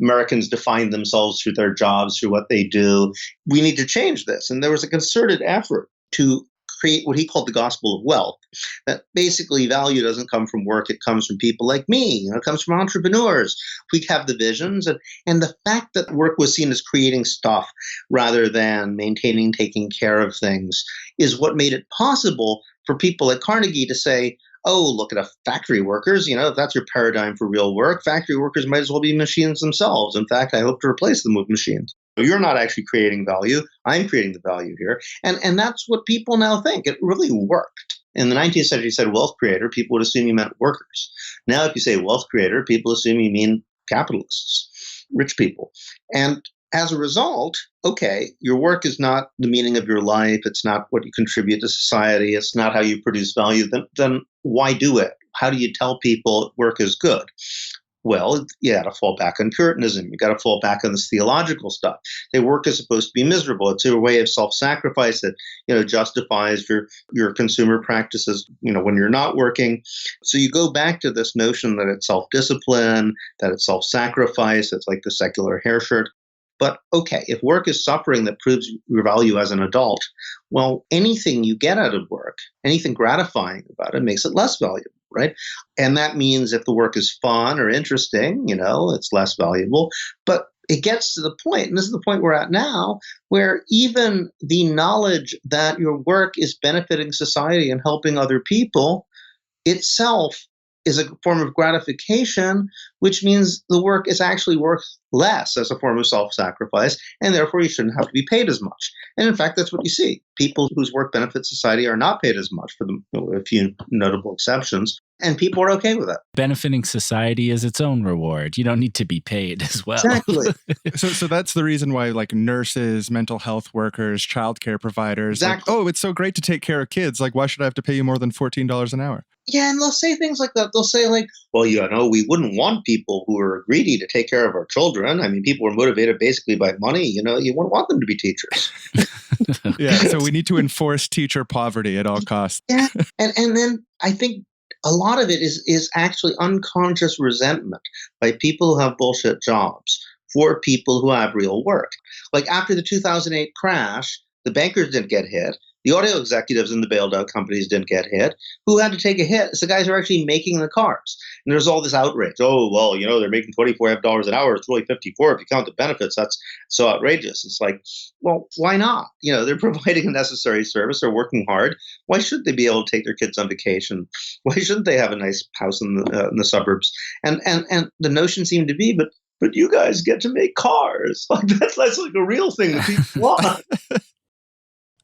Speaker 4: Americans define themselves through their jobs, through what they do. We need to change this. And there was a concerted effort to create what he called the gospel of wealth, that basically value doesn't come from work, it comes from people like me, it comes from entrepreneurs. We have the visions, and the fact that work was seen as creating stuff rather than maintaining, taking care of things is what made it possible for people like Carnegie to say, oh, look at factory workers, if that's your paradigm for real work, factory workers might as well be machines themselves. In fact, I hope to replace them with machines. You're not actually creating value. I'm creating the value here. And that's what people now think. It really worked. In the 19th century, you said wealth creator, people would assume you meant workers. Now, if you say wealth creator, people assume you mean capitalists, rich people. And as a result, okay, your work is not the meaning of your life. It's not what you contribute to society. It's not how you produce value. Then why do it? How do you tell people work is good? Well, you got to fall back on Puritanism. You got to fall back on this theological stuff. Their work is supposed to be miserable. It's a way of self-sacrifice that justifies your consumer practices. When you're not working. So you go back to this notion that it's self-discipline, that it's self-sacrifice. It's like the secular hair shirt. But okay, if work is suffering that proves your value as an adult, well, anything you get out of work, anything gratifying about it makes it less valuable, right? And that means if the work is fun or interesting, it's less valuable. But it gets to the point, and this is the point we're at now, where even the knowledge that your work is benefiting society and helping other people itself is a form of gratification, which means the work is actually worth less as a form of self-sacrifice, and therefore you shouldn't have to be paid as much. And in fact, that's what you see. People whose work benefits society are not paid as much, for a few notable exceptions, and people are okay with it.
Speaker 3: Benefiting society is its own reward. You don't need to be paid as well.
Speaker 4: Exactly.
Speaker 1: So that's the reason why like nurses, mental health workers, childcare providers,
Speaker 4: Exactly.
Speaker 1: like, oh, it's so great to take care of kids. Like, why should I have to pay you more than $14 an hour?
Speaker 4: Yeah, and they'll say things like that. They'll say like, well, we wouldn't want people who are greedy to take care of our children. I mean, people are motivated basically by money. You wouldn't want them to be teachers.
Speaker 1: Yeah, so we need to enforce teacher poverty at all costs.
Speaker 4: Yeah, and then I think a lot of it is actually unconscious resentment by people who have bullshit jobs for people who have real work. Like after the 2008 crash, the bankers didn't get hit. The audio executives and the bailed out companies didn't get hit. Who had to take a hit? It's the guys who are actually making the cars. And there's all this outrage. Oh, well, they're making $24 an hour. It's really 54 if you count the benefits. That's so outrageous. It's like, well, why not? They're providing a necessary service. They're working hard. Why shouldn't they be able to take their kids on vacation? Why shouldn't they have a nice house in the suburbs? And the notion seemed to be, but you guys get to make cars. Like that's like a real thing that people want.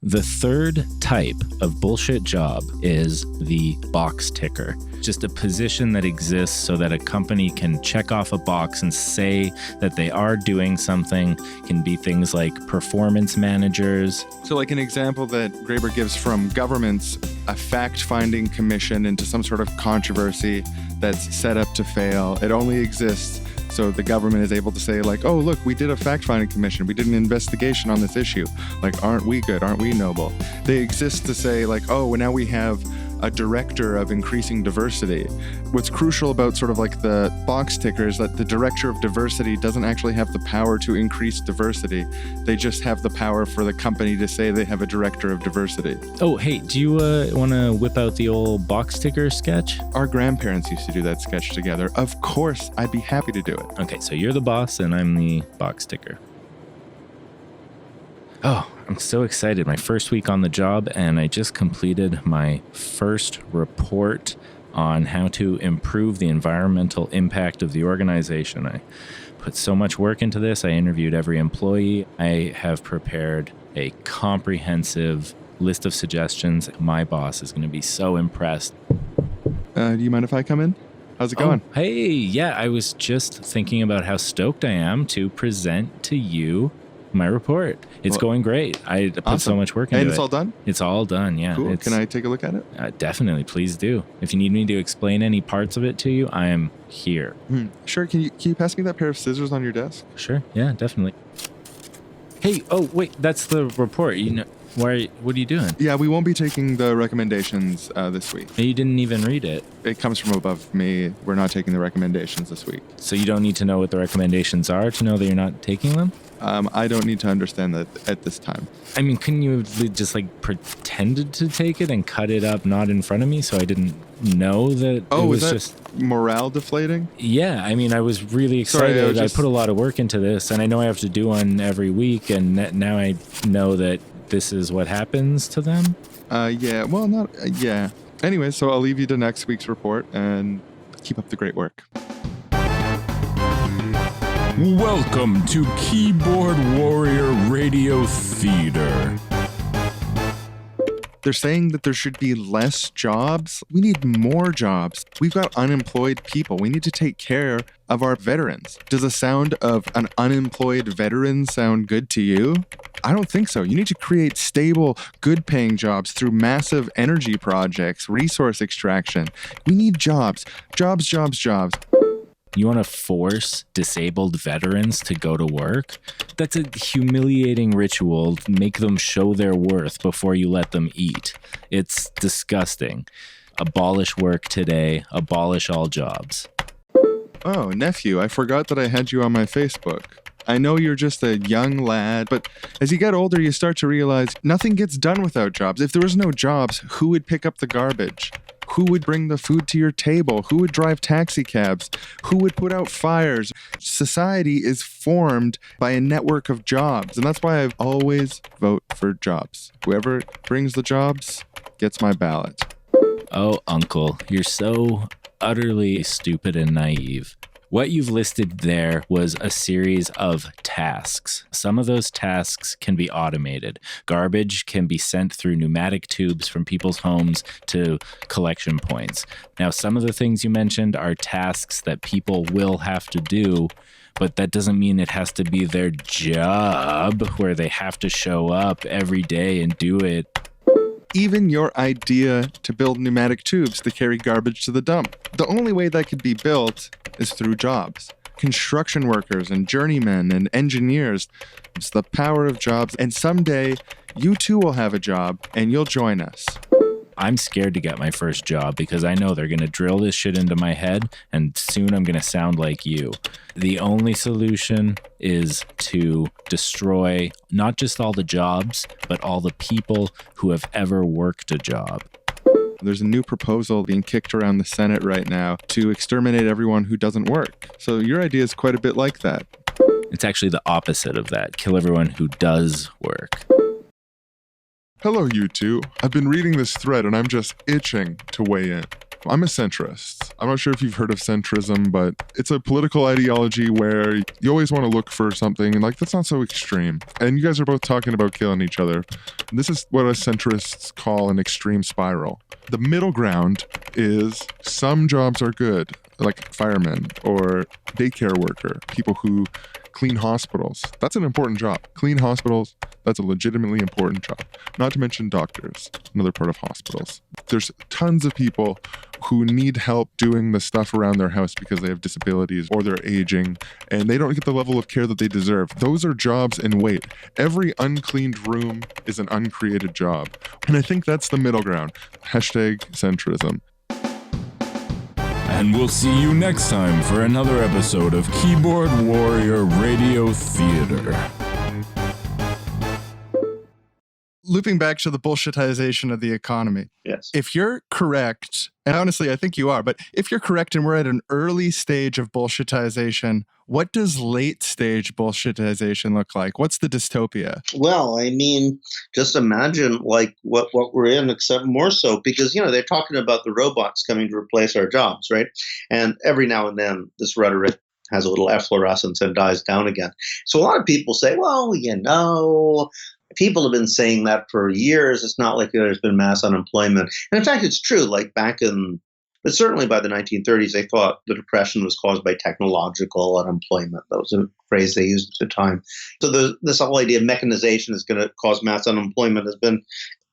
Speaker 3: The third type of bullshit job is the box ticker. Just a position that exists so that a company can check off a box and say that they are doing something. Can be things like performance managers.
Speaker 1: So like an example that Graeber gives from governments, a fact-finding commission into some sort of controversy that's set up to fail. It only exists so the government is able to say like, oh, look, we did a fact-finding commission. We did an investigation on this issue. Like, aren't we good? Aren't we noble? They exist to say like, oh, well, now we have a director of increasing diversity. What's crucial about sort of like the box ticker is that the director of diversity doesn't actually have the power to increase diversity. They just have the power for the company to say they have a director of diversity.
Speaker 3: Oh, hey, do you want to whip out the old box ticker sketch?
Speaker 1: Our grandparents used to do that sketch together. Of course, I'd be happy to do it.
Speaker 3: Okay, so you're the boss and I'm the box ticker. Oh, I'm so excited. My first week on the job, and I just completed my first report on how to improve the environmental impact of the organization. I put so much work into this. I interviewed every employee. I have prepared a comprehensive list of suggestions. My boss is going to be so impressed.
Speaker 1: Do you mind if I come in? How's it going?
Speaker 3: Oh, hey, yeah, I was just thinking about how stoked I am to present to you my report. It's going great. I put so much work into it.
Speaker 1: And it's all done?
Speaker 3: It's all done, yeah.
Speaker 1: Cool. Can I take a look at it?
Speaker 3: Definitely, please do. If you need me to explain any parts of it to you, I am here.
Speaker 1: Sure. Can you pass me that pair of scissors on your desk?
Speaker 3: Sure, yeah, definitely. Hey, oh, wait, that's the report. What are you doing?
Speaker 1: Yeah, we won't be taking the recommendations this week.
Speaker 3: You didn't even read it.
Speaker 1: It comes from above me. We're not taking the recommendations this week.
Speaker 3: So you don't need to know what the recommendations are to know that you're not taking them?
Speaker 1: I don't need to understand that at this time.
Speaker 3: I mean, couldn't you have just pretended to take it and cut it up not in front of me so I didn't know that it was
Speaker 1: that
Speaker 3: just
Speaker 1: morale deflating?
Speaker 3: Yeah, I mean, I was really excited.
Speaker 1: Sorry,
Speaker 3: I put a lot of work into this, and I know I have to do one every week, and now I know that this is what happens to them.
Speaker 1: Yeah. Well, not. Yeah. Anyway, so I'll leave you to next week's report and keep up the great work.
Speaker 7: Welcome to Keyboard Warrior Radio Theater.
Speaker 1: They're saying that there should be less jobs. We need more jobs. We've got unemployed people. We need to take care of our veterans. Does the sound of an unemployed veteran sound good to you? I don't think so. You need to create stable, good-paying jobs through massive energy projects, resource extraction. We need jobs. Jobs, jobs, jobs.
Speaker 3: You want to force disabled veterans to go to work? That's a humiliating ritual. Make them show their worth before you let them eat. It's disgusting. Abolish work today. Abolish all jobs.
Speaker 1: Oh, nephew, I forgot that I had you on my Facebook. I know you're just a young lad, but as you get older, you start to realize nothing gets done without jobs. If there was no jobs, who would pick up the garbage? Who would bring the food to your table? Who would drive taxi cabs? Who would put out fires? Society is formed by a network of jobs, and that's why I always vote for jobs. Whoever brings the jobs gets my ballot.
Speaker 3: Oh, Uncle, you're so utterly stupid and naive. What you've listed there was a series of tasks. Some of those tasks can be automated. Garbage can be sent through pneumatic tubes from people's homes to collection points. Now, some of the things you mentioned are tasks that people will have to do, but that doesn't mean it has to be their job where they have to show up every day and do it.
Speaker 1: Even your idea to build pneumatic tubes to carry garbage to the dump. The only way that could be built is through jobs. Construction workers and journeymen and engineers. It's the power of jobs. And someday, you too will have a job and you'll join us.
Speaker 3: I'm scared to get my first job because I know they're going to drill this shit into my head and soon I'm going to sound like you. The only solution is to destroy not just all the jobs, but all the people who have ever worked a job.
Speaker 1: There's a new proposal being kicked around the Senate right now to exterminate everyone who doesn't work. So your idea is quite a bit like that.
Speaker 3: It's actually the opposite of that. Kill everyone who does work.
Speaker 8: Hello, you two. I've been reading this thread and I'm just itching to weigh in. I'm a centrist. I'm not sure if you've heard of centrism, but it's a political ideology where you always want to look for something like that's not so extreme. And you guys are both talking about killing each other. This is what us centrists call an extreme spiral. The middle ground is some jobs are good, like firemen or daycare worker, people who clean hospitals. That's an important job. Clean hospitals, that's a legitimately important job. Not to mention doctors, another part of hospitals. There's tons of people who need help doing the stuff around their house because they have disabilities or they're aging and they don't get the level of care that they deserve. Those are jobs in wait. Every uncleaned room is an uncreated job. And I think that's the middle ground. Hashtag centrism.
Speaker 7: And we'll see you next time for another episode of Keyboard Warrior Radio Theater.
Speaker 9: Looping back to the bullshitization of the economy.
Speaker 4: Yes.
Speaker 9: If you're correct, and honestly, I think you are, but if you're correct and we're at an early stage of bullshitization, what does late stage bullshitization look like? What's the dystopia?
Speaker 4: Well, I mean, just imagine like what we're in, except more so because, you know, they're talking about the robots coming to replace our jobs, right? And every now and then this rhetoric has a little efflorescence and dies down again. So a lot of people say, well, you know, people have been saying that for years. It's not like there's been mass unemployment. And in fact, it's true. Like back in But certainly by the 1930s, they thought the Depression was caused by technological unemployment. That was a phrase they used at the time. So this whole idea of mechanization is going to cause mass unemployment has been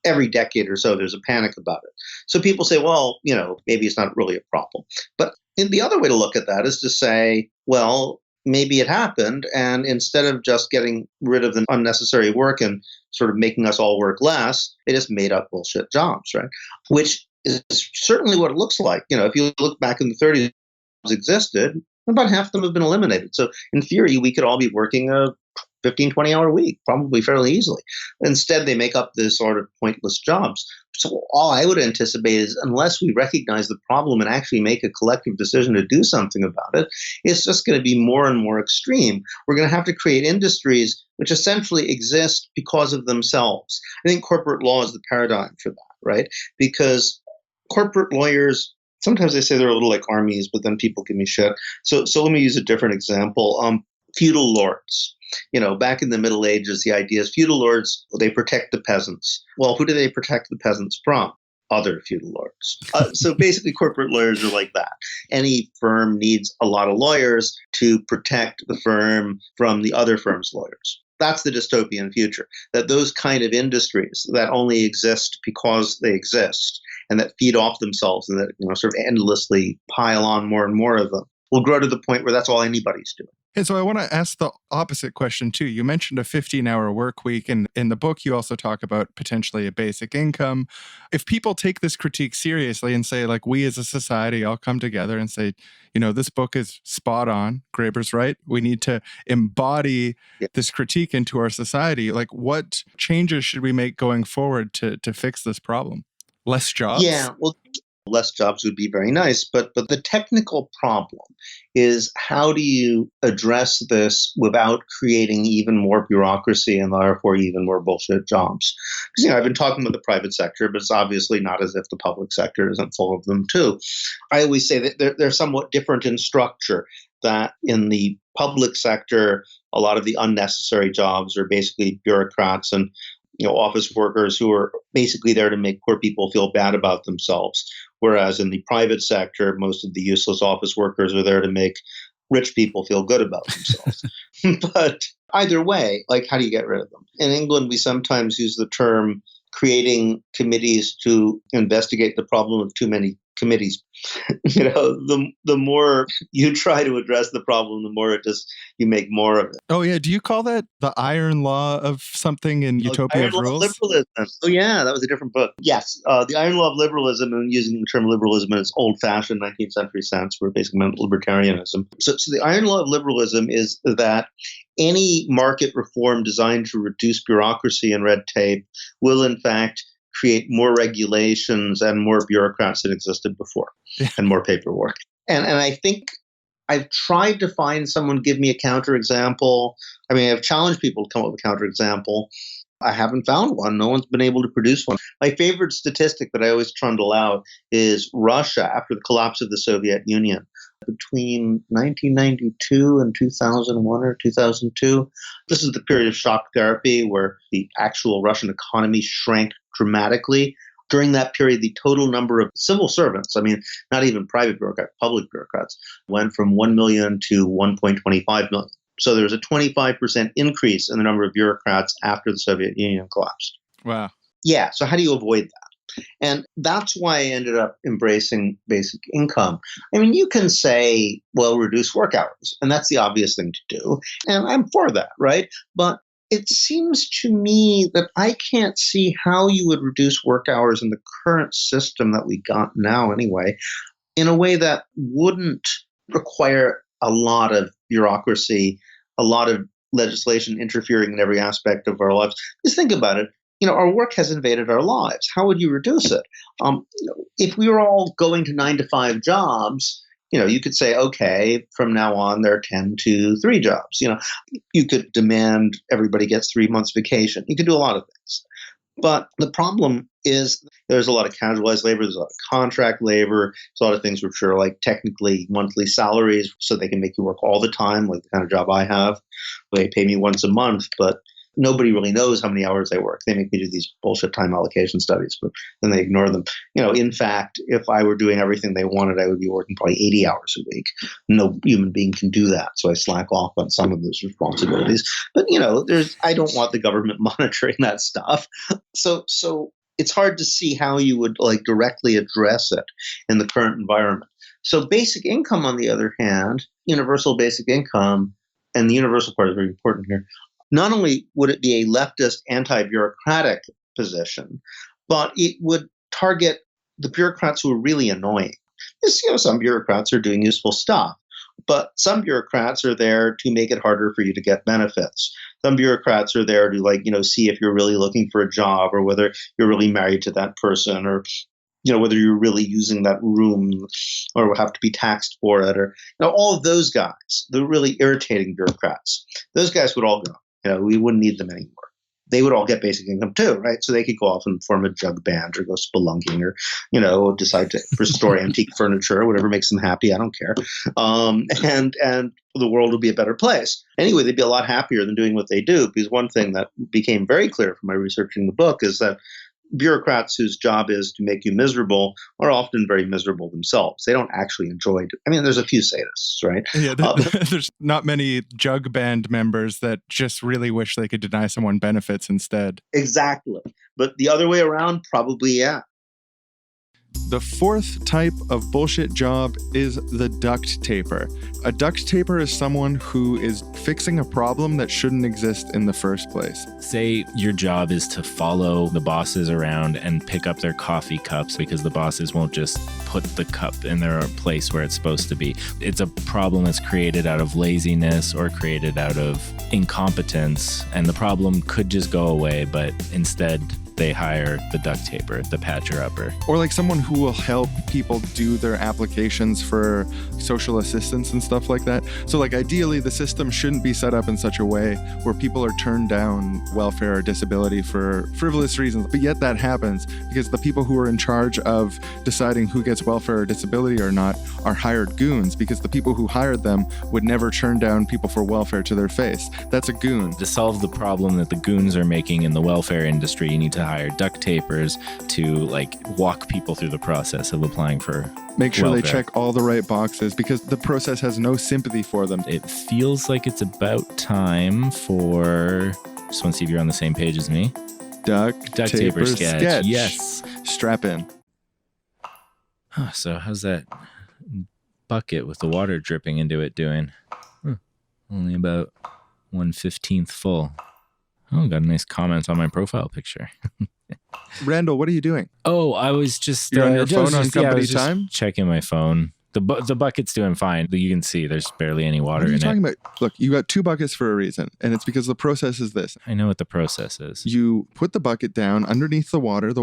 Speaker 4: every decade or so, there's a panic about it. So people say, well, maybe it's not really a problem. But the other way to look at that is to say, well, maybe it happened. And instead of just getting rid of the unnecessary work and sort of making us all work less, they just made up bullshit jobs, right? Which is certainly what it looks like. If you look back in the 30s, jobs existed, about half of them have been eliminated. So in theory, we could all be working a 15, 20-hour week, probably fairly easily. Instead, they make up this sort of pointless jobs. So all I would anticipate is, unless we recognize the problem and actually make a collective decision to do something about it, it's just going to be more and more extreme. We're going to have to create industries which essentially exist because of themselves. I think corporate law is the paradigm for that, right? Because corporate lawyers, sometimes they say they're a little like armies, but then people give me shit. So let me use a different example. Feudal lords. Back in the Middle Ages, the idea is feudal lords, they protect the peasants. Well, who do they protect the peasants from? Other feudal lords. So basically, corporate lawyers are like that. Any firm needs a lot of lawyers to protect the firm from the other firm's lawyers. That's the dystopian future, that those kind of industries that only exist because they exist and that feed off themselves and that sort of endlessly pile on more and more of them will grow to the point where that's all anybody's doing.
Speaker 9: And so I want to ask the opposite question too. You mentioned a 15-hour work week, and in the book you also talk about potentially a basic income. If people take this critique seriously and say, like, we as a society all come together and say, this book is spot on, Graeber's right, we need to embody this critique into our society. Like, what changes should we make going forward to fix this problem? Less jobs?
Speaker 4: Yeah, well, less jobs would be very nice, but the technical problem is, how do you address this without creating even more bureaucracy and therefore even more bullshit jobs? Because I've been talking about the private sector, but it's obviously not as if the public sector isn't full of them too. I always say that they're somewhat different in structure. That in the public sector, a lot of the unnecessary jobs are basically bureaucrats and office workers who are basically there to make poor people feel bad about themselves. Whereas in the private sector, most of the useless office workers are there to make rich people feel good about themselves. But either way, how do you get rid of them? In England, we sometimes use the term creating committees to investigate the problem of too many committees. The more you try to address the problem, the more you make more of it.
Speaker 9: Oh yeah, do you call that the iron law of something in Utopia of Rules?
Speaker 4: Liberalism. Oh yeah, that was a different book. Yes, the iron law of liberalism, and using the term liberalism in its old-fashioned 19th century sense, where it basically meant libertarianism. So the iron law of liberalism is that any market reform designed to reduce bureaucracy and red tape will, in fact, create more regulations and more bureaucrats than existed before, and more paperwork. And I think I've tried to find someone give me a counterexample. I've challenged people to come up with a counterexample. I haven't found one. No one's been able to produce one. My favorite statistic that I always trundle out is Russia, after the collapse of the Soviet Union, between 1992 and 2001 or 2002. This is the period of shock therapy where the actual Russian economy shrank dramatically. During that period, the total number of civil servants, not even private bureaucrats, public bureaucrats, went from 1 million to 1.25 million. So there was a 25% increase in the number of bureaucrats after the Soviet Union collapsed.
Speaker 9: Wow.
Speaker 4: Yeah. So how do you avoid that? And that's why I ended up embracing basic income. You can say, well, reduce work hours, and that's the obvious thing to do. And I'm for that, right? But it seems to me that I can't see how you would reduce work hours in the current system that we got now anyway, in a way that wouldn't require a lot of bureaucracy, a lot of legislation interfering in every aspect of our lives. Just think about it. Our work has invaded our lives. How would you reduce it? If we were all going to 9-to-5 jobs, you could say, okay, from now on, there are 10 to 3 jobs. You could demand everybody gets 3 months vacation. You could do a lot of things. But the problem is there's a lot of casualized labor. There's a lot of contract labor. There's a lot of things which are technically monthly salaries, so they can make you work all the time, like the kind of job I have. They pay me once a month, but Nobody really knows how many hours they work. They make me do these bullshit time allocation studies, but then they ignore them. In fact, if I were doing everything they wanted, I would be working probably 80 hours a week. No human being can do that. So I slack off on some of those responsibilities. But, I don't want the government monitoring that stuff. So it's hard to see how you would directly address it in the current environment. So basic income, on the other hand, universal basic income, and the universal part is very important here. Not only would it be a leftist anti-bureaucratic position, but it would target the bureaucrats who are really annoying. Some bureaucrats are doing useful stuff, but some bureaucrats are there to make it harder for you to get benefits. Some bureaucrats are there to see if you're really looking for a job, or whether you're really married to that person, or whether you're really using that room or have to be taxed for it, or all of those guys, the really irritating bureaucrats. Those guys would all go. We wouldn't need them anymore. They would all get basic income too, right? So they could go off and form a jug band, or go spelunking, or decide to restore antique furniture, or whatever makes them happy. I don't care. And the world would be a better place. Anyway, they'd be a lot happier than doing what they do, because one thing that became very clear from my researching the book is that bureaucrats whose job is to make you miserable are often very miserable themselves. They don't actually enjoy it. There's a few sadists, right?
Speaker 9: Yeah, there's not many jug band members that just really wish they could deny someone benefits instead.
Speaker 4: Exactly. But the other way around, probably, yeah.
Speaker 1: The fourth type of bullshit job is the duct taper. A duct taper is someone who is fixing a problem that shouldn't exist in the first place.
Speaker 3: Say your job is to follow the bosses around and pick up their coffee cups because the bosses won't just put the cup in their place where it's supposed to be. It's a problem that's created out of laziness or created out of incompetence, and the problem could just go away, but instead they hire the duct taper, the patcher-upper.
Speaker 1: Or someone who will help people do their applications for social assistance and stuff like that. So ideally the system shouldn't be set up in such a way where people are turned down welfare or disability for frivolous reasons. But yet that happens because the people who are in charge of deciding who gets welfare or disability or not are hired goons, because the people who hired them would never turn down people for welfare to their face. That's a goon.
Speaker 3: To solve the problem that the goons are making in the welfare industry, you need to hire duct tapers to walk people through the process of applying for
Speaker 1: make sure
Speaker 3: welfare.
Speaker 1: They check all the right boxes, because the process has no sympathy for them.
Speaker 3: It feels like it's about time for, just want to see if you're on the same page as me.
Speaker 1: Duct taper sketch.
Speaker 3: Yes.
Speaker 1: Strap in.
Speaker 3: So how's that bucket with the water dripping into it doing? Only about 1/15 full. Oh, got a nice comment on my profile picture.
Speaker 1: Randall, what are you doing?
Speaker 3: Oh, I was just...
Speaker 1: You're on your phone on company time?
Speaker 3: Checking my phone. The bucket's doing fine. You can see there's barely any water in it.
Speaker 1: What are you talking about? Look, you got two buckets for a reason, and it's because the process is this.
Speaker 3: I know what the process is.
Speaker 1: You put the bucket down underneath the water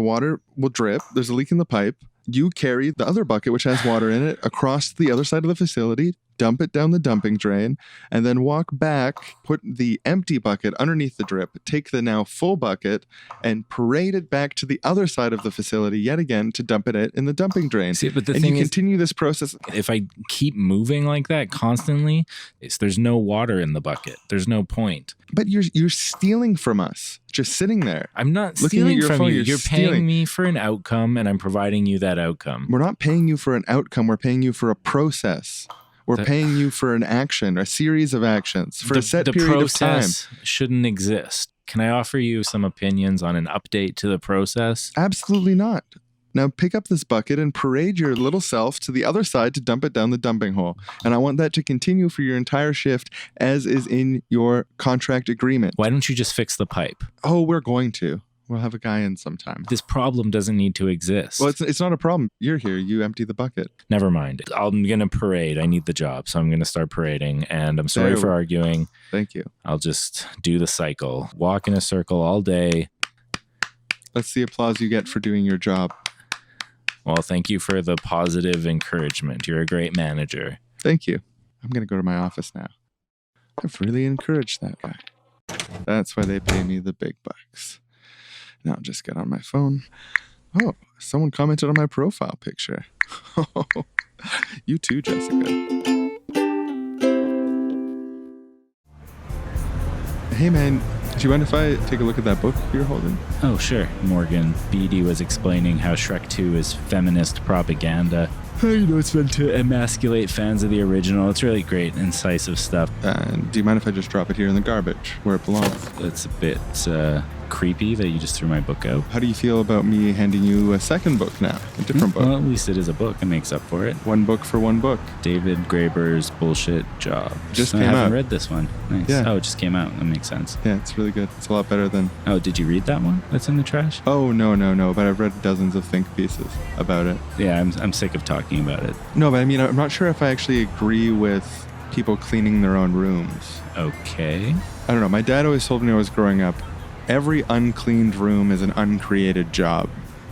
Speaker 1: will drip. There's a leak in the pipe. You carry the other bucket, which has water in it, across the other side of the facility, dump it down the dumping drain, and then walk back, put the empty bucket underneath the drip, take the now full bucket, and parade it back to the other side of the facility yet again to dump it in the dumping drain.
Speaker 3: See, but the
Speaker 1: and
Speaker 3: thing
Speaker 1: you
Speaker 3: is,
Speaker 1: continue this process.
Speaker 3: If I keep moving like that constantly, there's no water in the bucket. There's no point.
Speaker 1: But you're stealing from us, just sitting there.
Speaker 3: I'm not
Speaker 1: looking
Speaker 3: stealing
Speaker 1: at your
Speaker 3: from
Speaker 1: phone,
Speaker 3: you. You're
Speaker 1: stealing.
Speaker 3: paying me for an outcome, and I'm providing you that outcome.
Speaker 1: We're not paying you for an outcome. We're paying you for a process. We're paying you for an action, a series of actions, for a set period of time. The
Speaker 3: process shouldn't exist. Can I offer you some opinions on an update to the process?
Speaker 1: Absolutely not. Now pick up this bucket and parade your little self to the other side to dump it down the dumping hole. And I want that to continue for your entire shift, as is in your contract agreement.
Speaker 3: Why don't you just fix the pipe?
Speaker 1: Oh, we're going to. We'll have a guy in sometime.
Speaker 3: This problem doesn't need to exist.
Speaker 1: Well, it's not a problem. You're here. You empty the bucket.
Speaker 3: Never mind. I'm going to parade. I need the job, so I'm going to start parading. And I'm sorry for arguing.
Speaker 1: Thank you.
Speaker 3: I'll just do the cycle. Walk in a circle all day.
Speaker 1: That's the applause you get for doing your job.
Speaker 3: Well, thank you for the positive encouragement. You're a great manager.
Speaker 1: Thank you. I'm going to go to my office now. I've really encouraged that guy. That's why they pay me the big bucks. Now I'll just get on my phone. Oh, someone commented on my profile picture. You too, Jessica. Hey man, Do you mind if I take a look at that book you're holding?
Speaker 3: Oh, sure. Morgan Beatty was explaining how Shrek 2 is feminist propaganda. It's meant to emasculate fans of the original. It's really great, incisive stuff.
Speaker 1: Do you mind if I just drop it here in the garbage where it belongs?
Speaker 3: It's a bit creepy that you just threw my book out.
Speaker 1: How do you feel about me handing you a second book now? A different book?
Speaker 3: Well, at least it is a book. It makes up for it.
Speaker 1: One book for one book.
Speaker 3: David Graeber's Bullshit Job.
Speaker 1: Just
Speaker 3: I
Speaker 1: came
Speaker 3: haven't
Speaker 1: out.
Speaker 3: read this one. Nice.
Speaker 1: Yeah.
Speaker 3: Oh, it just came out. That makes sense.
Speaker 1: Yeah, it's really good. It's a lot better than...
Speaker 3: Oh, did you read that one that's in the trash?
Speaker 1: Oh, no, but I've read dozens of think pieces about it.
Speaker 3: Yeah, I'm sick of talking about it.
Speaker 1: No, but I mean, I'm not sure if I actually agree with people cleaning their own rooms.
Speaker 3: Okay.
Speaker 1: I don't know. My dad always told me when I was growing up, every uncleaned room is an uncreated job.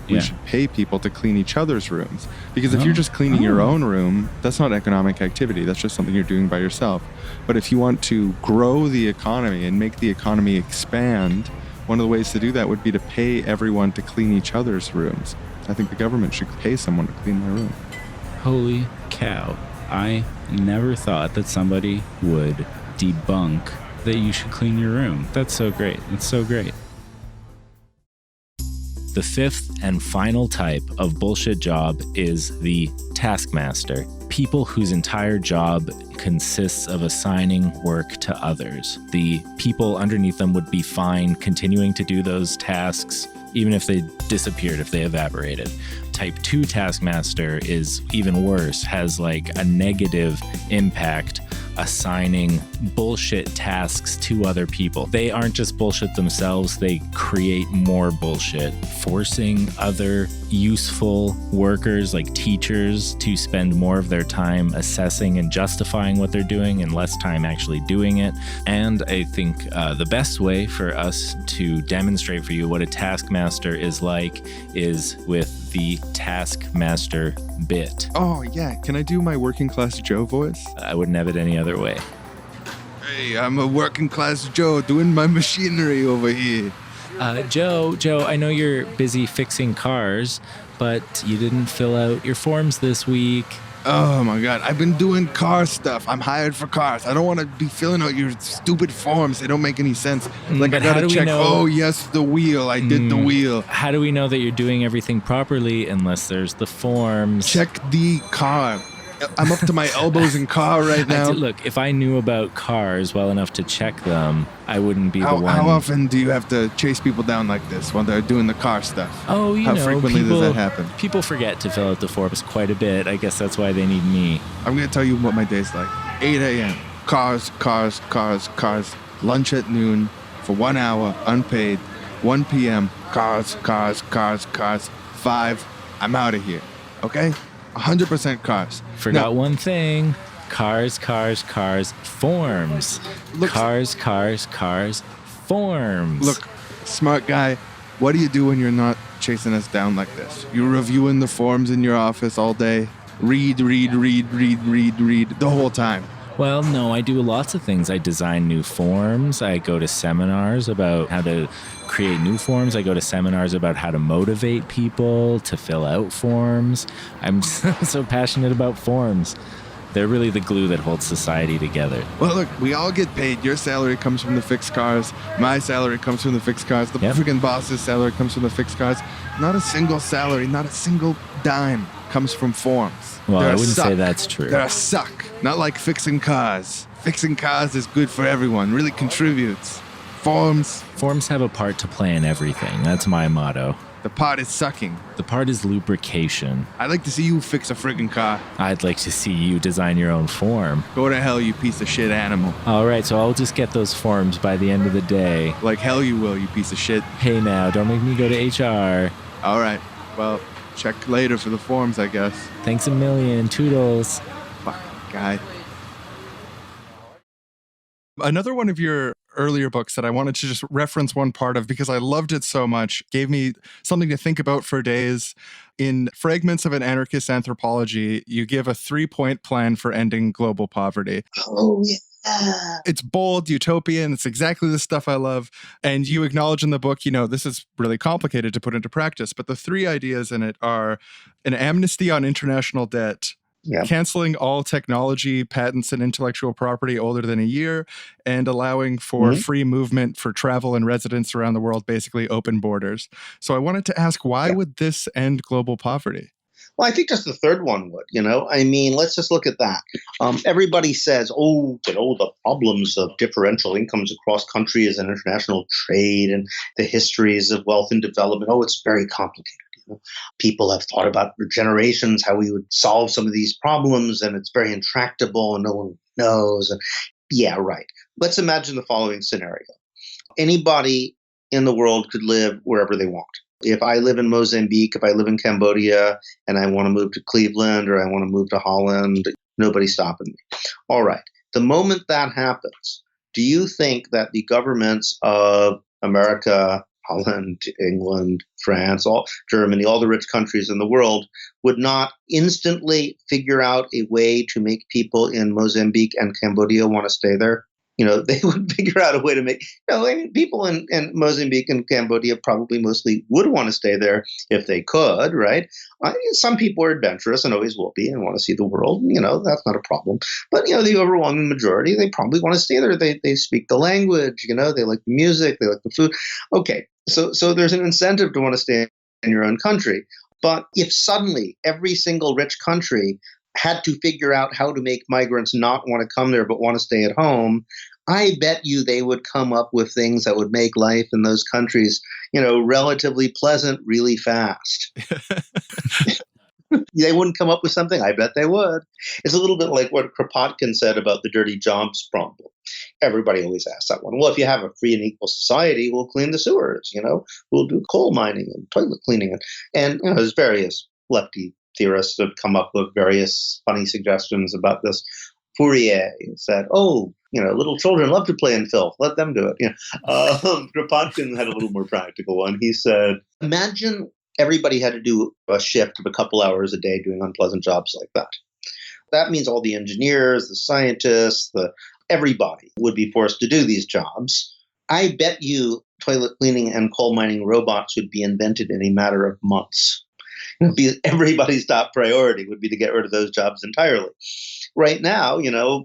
Speaker 1: We
Speaker 3: Yeah.
Speaker 1: should pay people to clean each other's rooms. Because if you're just cleaning your own room, that's not economic activity. That's just something you're doing by yourself. But if you want to grow the economy and make the economy expand, one of the ways to do that would be to pay everyone to clean each other's rooms. I think the government should pay someone to clean my room.
Speaker 3: Holy cow. I never thought that somebody would debunk that you should clean your room. That's so great. That's so great. The fifth and final type of bullshit job is the taskmaster. People whose entire job consists of assigning work to others. The people underneath them would be fine continuing to do those tasks even if they disappeared, if they evaporated. Type 2 taskmaster is even worse, has like a negative impact, assigning bullshit tasks to other people. They aren't just bullshit themselves, they create more bullshit, forcing other useful workers like teachers to spend more of their time assessing and justifying what they're doing and less time actually doing it. And I think the best way for us to demonstrate for you what a taskmaster is like is with the taskmaster bit.
Speaker 1: Oh, yeah. Can I do my working class Joe voice?
Speaker 3: I wouldn't have it any other way.
Speaker 1: Hey, I'm a working class Joe doing my machinery over here.
Speaker 3: Joe, I know you're busy fixing cars, but you didn't fill out your forms this week.
Speaker 1: Oh my God, I've been doing car stuff. I'm hired for cars. I don't want to be filling out your stupid forms. They don't make any sense. Like, I
Speaker 3: but how
Speaker 1: gotta
Speaker 3: do we
Speaker 1: check,
Speaker 3: know-
Speaker 1: oh yes, the wheel. I did the wheel.
Speaker 3: How do we know that you're doing everything properly unless there's the forms?
Speaker 1: Check the car. I'm up to my elbows in car right now.
Speaker 3: Look, if I knew about cars well enough to check them, I wouldn't be the one.
Speaker 1: How often do you have to chase people down like this when they're doing the car stuff?
Speaker 3: Oh,
Speaker 1: How frequently does that happen?
Speaker 3: People forget to fill out the forms quite a bit. I guess that's why they need me.
Speaker 1: I'm going to tell you what my day's like. 8 a.m. Cars. Lunch at noon for 1 hour, unpaid. 1 p.m. Cars. 5. I'm out of here. Okay? 100% cars.
Speaker 3: Forgot
Speaker 1: Now,
Speaker 3: one thing. Cars, forms.
Speaker 1: Look-
Speaker 3: Cars, forms.
Speaker 1: Look, smart guy, what do you do when you're not chasing us down like this? You're reviewing the forms in your office all day. Read the whole time.
Speaker 3: Well, no, I do lots of things. I design new forms. I go to seminars about how to create new forms. I go to seminars about how to motivate people to fill out forms. I'm so passionate about forms. They're really the glue that holds society together.
Speaker 1: Well, look, we all get paid. Your salary comes from the fixed cars. My salary comes from the fixed cars. The
Speaker 3: Yep.
Speaker 1: freaking boss's salary comes from the fixed cars. Not a single salary, not a single dime comes from forms.
Speaker 3: Well,
Speaker 1: They're
Speaker 3: I
Speaker 1: a
Speaker 3: wouldn't say
Speaker 1: suck.
Speaker 3: that's true.
Speaker 1: They're a suck. Not like fixing cars. Fixing cars is good for everyone, really contributes. Forms,
Speaker 3: Forms have a part to play in everything. That's my motto.
Speaker 1: the part is sucking.
Speaker 3: The part is lubrication.
Speaker 1: I'd like to see you fix a friggin' car.
Speaker 3: I'd like to see you design your own form.
Speaker 1: Go to hell, you piece of shit animal.
Speaker 3: All right, so I'll just get those forms by the end of the day.
Speaker 1: Like hell you will, you piece of shit.
Speaker 3: Hey now, don't make me go to HR.
Speaker 1: All right, well, check later for the forms, I guess.
Speaker 3: Thanks a million. Toodles.
Speaker 1: Fuck, guy.
Speaker 9: Another one of your earlier books that I wanted to just reference one part of because I loved it so much, gave me something to think about for days. In Fragments of an Anarchist Anthropology, you give a 3-point plan for ending global poverty.
Speaker 4: Oh, yeah.
Speaker 9: It's bold, utopian. It's exactly the stuff I love. And you acknowledge in the book, this is really complicated to put into practice. But the 3 ideas in it are an amnesty on international debt,
Speaker 4: Yeah.
Speaker 9: canceling all technology, patents, and intellectual property older than a year, and allowing for free movement for travel and residents around the world, basically open borders. So I wanted to ask, why would this end global poverty?
Speaker 4: Well, I think just the third one would, I mean, let's just look at that. Everybody says, the problems of differential incomes across countries and international trade and the histories of wealth and development. Oh, it's very complicated. People have thought about for generations how we would solve some of these problems, and it's very intractable and no one knows. And yeah, right. Let's imagine the following scenario. Anybody in the world could live wherever they want. If I live in Mozambique, if I live in Cambodia, and I want to move to Cleveland or I want to move to Holland, nobody's stopping me. All right. The moment that happens, do you think that the governments of America, Holland, England, France, Germany, all the rich countries in the world would not instantly figure out a way to make people in Mozambique and Cambodia want to stay there? They would figure out a way to make, people in Mozambique and Cambodia probably mostly would want to stay there if they could, right? Some people are adventurous and always will be and want to see the world. That's not a problem. But, the overwhelming majority, they probably want to stay there. They speak the language, they like the music, they like the food. Okay, so there's an incentive to want to stay in your own country. But if suddenly every single rich country had to figure out how to make migrants not want to come there but want to stay at home, I bet you they would come up with things that would make life in those countries, relatively pleasant really fast. They wouldn't come up with something. I bet they would. It's a little bit like what Kropotkin said about the dirty jobs problem. Everybody always asks that one. Well, if you have a free and equal society, we'll clean the sewers, we'll do coal mining and toilet cleaning. And there's various lefty theorists have come up with various funny suggestions about this. Fourier said, little children love to play in filth. Let them do it. Kropotkin had a little more practical one. He said, imagine everybody had to do a shift of a couple hours a day doing unpleasant jobs like that. That means all the engineers, the scientists, everybody would be forced to do these jobs. I bet you toilet cleaning and coal mining robots would be invented in a matter of months. Everybody's top priority would be to get rid of those jobs entirely. Right now,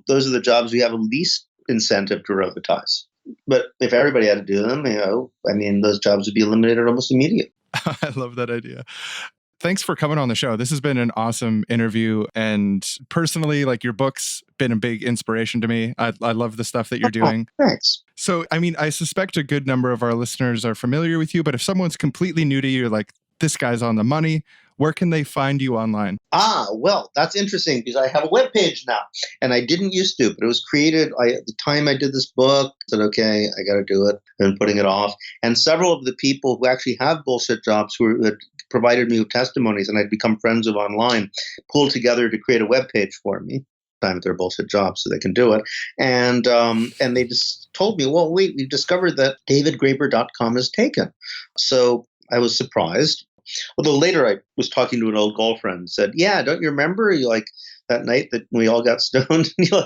Speaker 4: those are the jobs we have least incentive to robotize. But if everybody had to do them, those jobs would be eliminated almost immediately.
Speaker 9: I love that idea. Thanks for coming on the show. This has been an awesome interview. And personally, your book's been a big inspiration to me. I love the stuff that you're doing.
Speaker 4: Thanks.
Speaker 9: So, I suspect a good number of our listeners are familiar with you, but if someone's completely new to you, this guy's on the money, where can they find you online?
Speaker 4: Well, that's interesting because I have a webpage now, and I didn't used to, but it was created at the time I did this book. I said, okay, I got to do it. I've been putting it off. And several of the people who actually have bullshit jobs who had provided me with testimonies and I'd become friends of online pulled together to create a webpage for me. Time at their bullshit jobs so they can do it. And they just told me, well, wait, we've discovered that davidgraeber.com is taken. So I was surprised. Although later I was talking to an old girlfriend and said, yeah, don't you remember that night that we all got stoned and you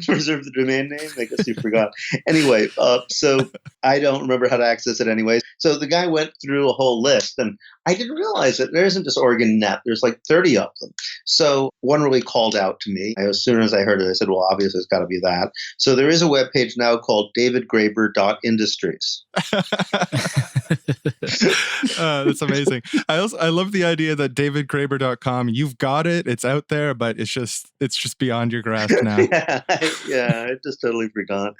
Speaker 4: preserved the domain name? I guess you forgot. Anyway, so I don't remember how to access it anyway. So the guy went through a whole list and I didn't realize that there isn't just OregonNet. There's 30 of them. So one really called out to me. As soon as I heard it, I said, well, obviously it's got to be that. So there is a webpage now called davidgraeber.industries.
Speaker 9: That's amazing. I love the idea that davidgraeber.com, you've got it, it's out there, but it's just beyond your grasp now.
Speaker 4: yeah, I just totally forgot.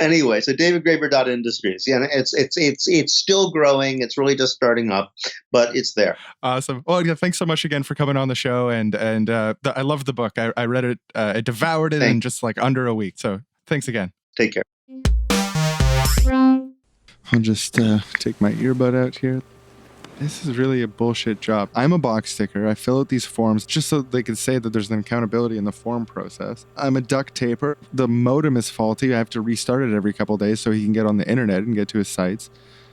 Speaker 4: Anyway, so davidgraeber.industries. Yeah, it's still growing. It's really just starting up, but it's there.
Speaker 9: Awesome. Well, yeah, thanks so much again for coming on the show. And I love the book. I read it. I devoured it in just under a week. So thanks again.
Speaker 4: Take care.
Speaker 2: Wrong.
Speaker 1: I'll just take my earbud out here. This is really a bullshit job. I'm a box sticker. I fill out these forms just so they can say that there's an accountability in the form process. I'm a duct taper. The modem is faulty. I have to restart it every couple of days so he can get on the internet and get to his sites.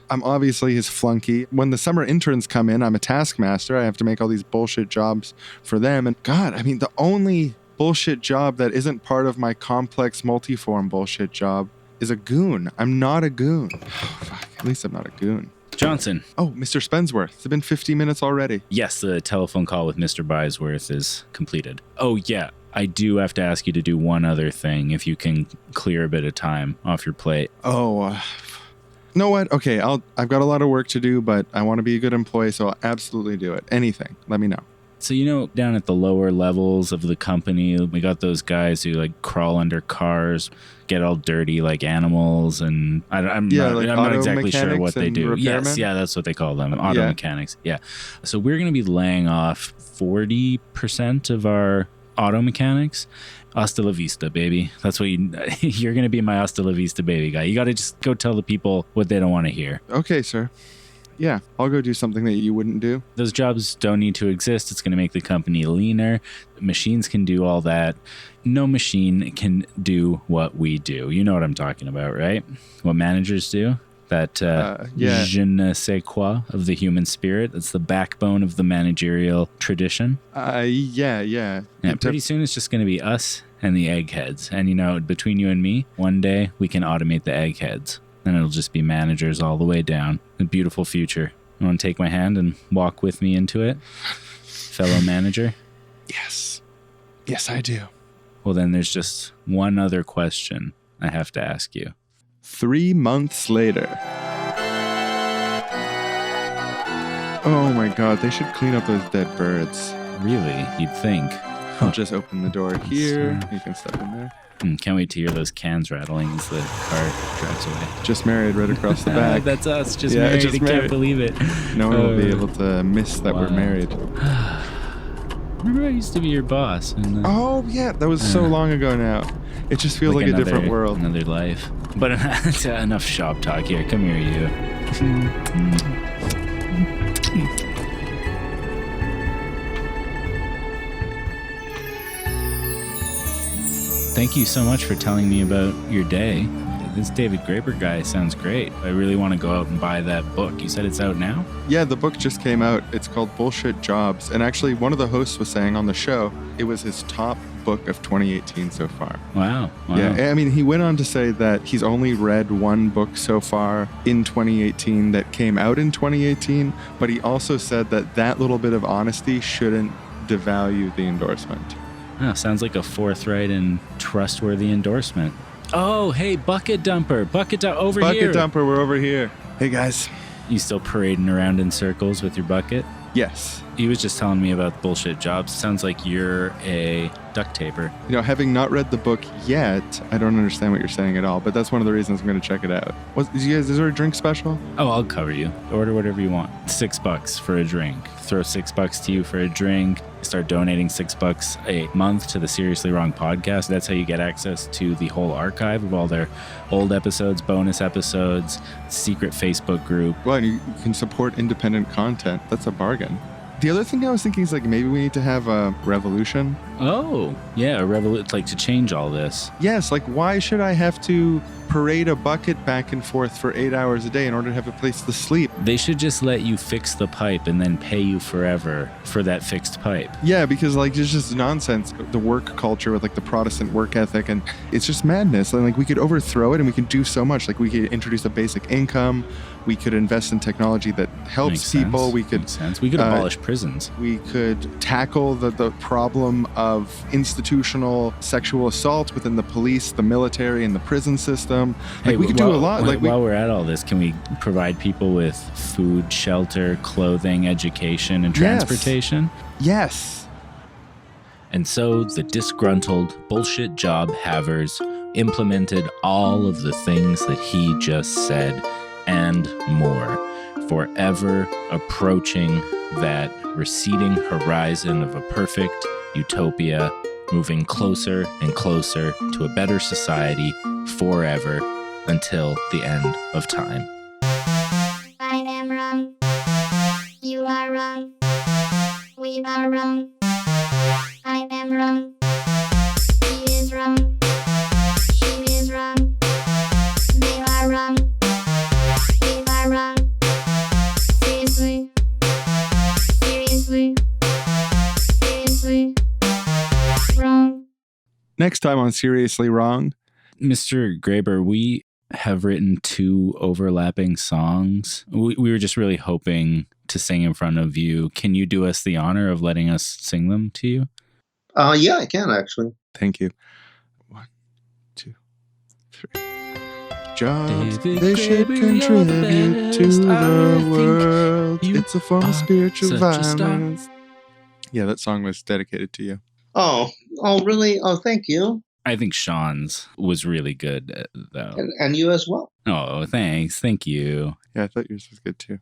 Speaker 1: I'm obviously his flunky. When the summer interns come in, I'm a taskmaster. I have to make all these bullshit jobs for them. And God, the only bullshit job that isn't part of my complex multiform bullshit job is a goon. I'm not a goon. Fuck, at least I'm not a goon.
Speaker 3: Johnson.
Speaker 1: Oh, Mr. Spensworth. It's been 50 minutes already.
Speaker 3: Yes, the telephone call with Mr. Bysworth is completed. Oh, yeah. I do have to ask you to do one other thing if you can clear a bit of time off your plate.
Speaker 1: Oh, you know what? Okay, I've got a lot of work to do, but I want to be a good employee, so I'll absolutely do it. Anything. Let me know.
Speaker 3: So, you know, down at the lower levels of the company, we got those guys who like crawl under cars, get all dirty like animals, and I'm not exactly sure what they do. Yes, yeah, that's what they call them, auto mechanics. Yeah. So we're going to be laying off 40% of our auto mechanics. Hasta la vista, baby. That's what you're going to be my hasta la vista baby guy. You got to just go tell the people what they don't want to hear.
Speaker 1: Okay, sir. Yeah, I'll go do something that you wouldn't do.
Speaker 3: Those jobs don't need to exist. It's going to make the company leaner. Machines can do all that. No machine can do what we do. You know what I'm talking about, right? What managers do. That je ne sais quoi of the human spirit. That's the backbone of the managerial tradition.
Speaker 1: Yeah.
Speaker 3: Pretty soon it's just going to be us and the eggheads. And, you know, between you and me, one day we can automate the eggheads. And it'll just be managers all the way down. A beautiful future. You want to take my hand and walk with me into it, fellow manager?
Speaker 1: Yes. Yes, I do.
Speaker 3: Well, then there's just one other question I have to ask you.
Speaker 1: 3 months later. Oh my God, they should clean up those dead birds.
Speaker 3: Really? You'd think.
Speaker 1: I'll just open the door here. You can step in there.
Speaker 3: Can't wait to hear those cans rattling as the car drives away.
Speaker 1: Just married right across the back.
Speaker 3: That's us. Just married. I can't believe it.
Speaker 1: No one will be able to miss that we're married.
Speaker 3: Remember I used to be your boss.
Speaker 1: Oh, yeah. That was so long ago now. It just feels like a different world.
Speaker 3: Another life. But enough shop talk here. Come here, you. Thank you so much for telling me about your day. This David Graeber guy sounds great. I really want to go out and buy that book. You said it's out now?
Speaker 1: Yeah, the book just came out. It's called Bullshit Jobs. And actually, one of the hosts was saying on the show, it was his top book of 2018 so far.
Speaker 3: Wow.
Speaker 1: Yeah, I mean, he went on to say that he's only read one book so far in 2018 that came out in 2018, but he also said that little bit of honesty shouldn't devalue the endorsement.
Speaker 3: Oh, sounds like a forthright and trustworthy endorsement. Oh, hey, Bucket Dumper. Over
Speaker 1: Bucket
Speaker 3: here.
Speaker 1: Bucket Dumper, we're over here. Hey, guys.
Speaker 3: You still parading around in circles with your bucket?
Speaker 1: Yes.
Speaker 3: He was just telling me about Bullshit Jobs. Sounds like you're a duct taper.
Speaker 1: You know, having not read the book yet, I don't understand what you're saying at all, but that's one of the reasons I'm going to check it out. Is there a drink special?
Speaker 3: Oh, I'll cover you. Order whatever you want. $6 for a drink. Throw $6 to you for a drink. Start donating $6 a month to the Seriously Wrong podcast. That's how you get access to the whole archive of all their old episodes, bonus episodes, secret Facebook group.
Speaker 1: Well, and you can support independent content. That's a bargain. The other thing I was thinking is like maybe we need to have a revolution.
Speaker 3: Oh, yeah, a revolution, like to change all this.
Speaker 1: Yes, like why should I have to parade a bucket back and forth for 8 hours a day in order to have a place to sleep?
Speaker 3: They should just let you fix the pipe and then pay you forever for that fixed pipe.
Speaker 1: Yeah, because like it's just nonsense. The work culture with like the Protestant work ethic, and it's just madness. And like we could overthrow it and we can do so much. Like we could introduce a basic income. We could invest in technology that helps people. We could
Speaker 3: abolish prisons.
Speaker 1: We could tackle the problem of institutional sexual assault within the police, the military, and the prison system. Like we could do a lot.
Speaker 3: While we're at all this, can we provide people with food, shelter, clothing, education, and transportation?
Speaker 1: Yes.
Speaker 3: And so the disgruntled bullshit job havers implemented all of the things that he just said and more, forever approaching that receding horizon of a perfect utopia, moving closer and closer to a better society forever until the end of time.
Speaker 2: I am wrong. You are wrong. We are wrong. I am wrong. He is wrong. She is wrong. They are wrong. We are wrong. Seriously. Seriously. Seriously. Wrong.
Speaker 1: Next time on Seriously Wrong.
Speaker 3: Mr. Graeber, we have written 2 overlapping songs. We were just really hoping to sing in front of you. Can you do us the honor of letting us sing them to you?
Speaker 4: Yeah, I can actually.
Speaker 1: Thank you. 1, 2, 3. Jobs,
Speaker 3: David
Speaker 1: they should
Speaker 3: Graeber, you're the
Speaker 1: contribute to
Speaker 3: best. I
Speaker 1: the
Speaker 3: think
Speaker 1: world.
Speaker 3: you
Speaker 1: It's a form
Speaker 3: are
Speaker 1: of spiritual
Speaker 3: such a star.
Speaker 1: violence. Yeah, that song was dedicated to you.
Speaker 4: Oh, really? Oh, thank you.
Speaker 3: I think Sean's was really good, though.
Speaker 4: And you as well.
Speaker 3: Oh, thanks. Thank you.
Speaker 1: Yeah, I thought yours was good too.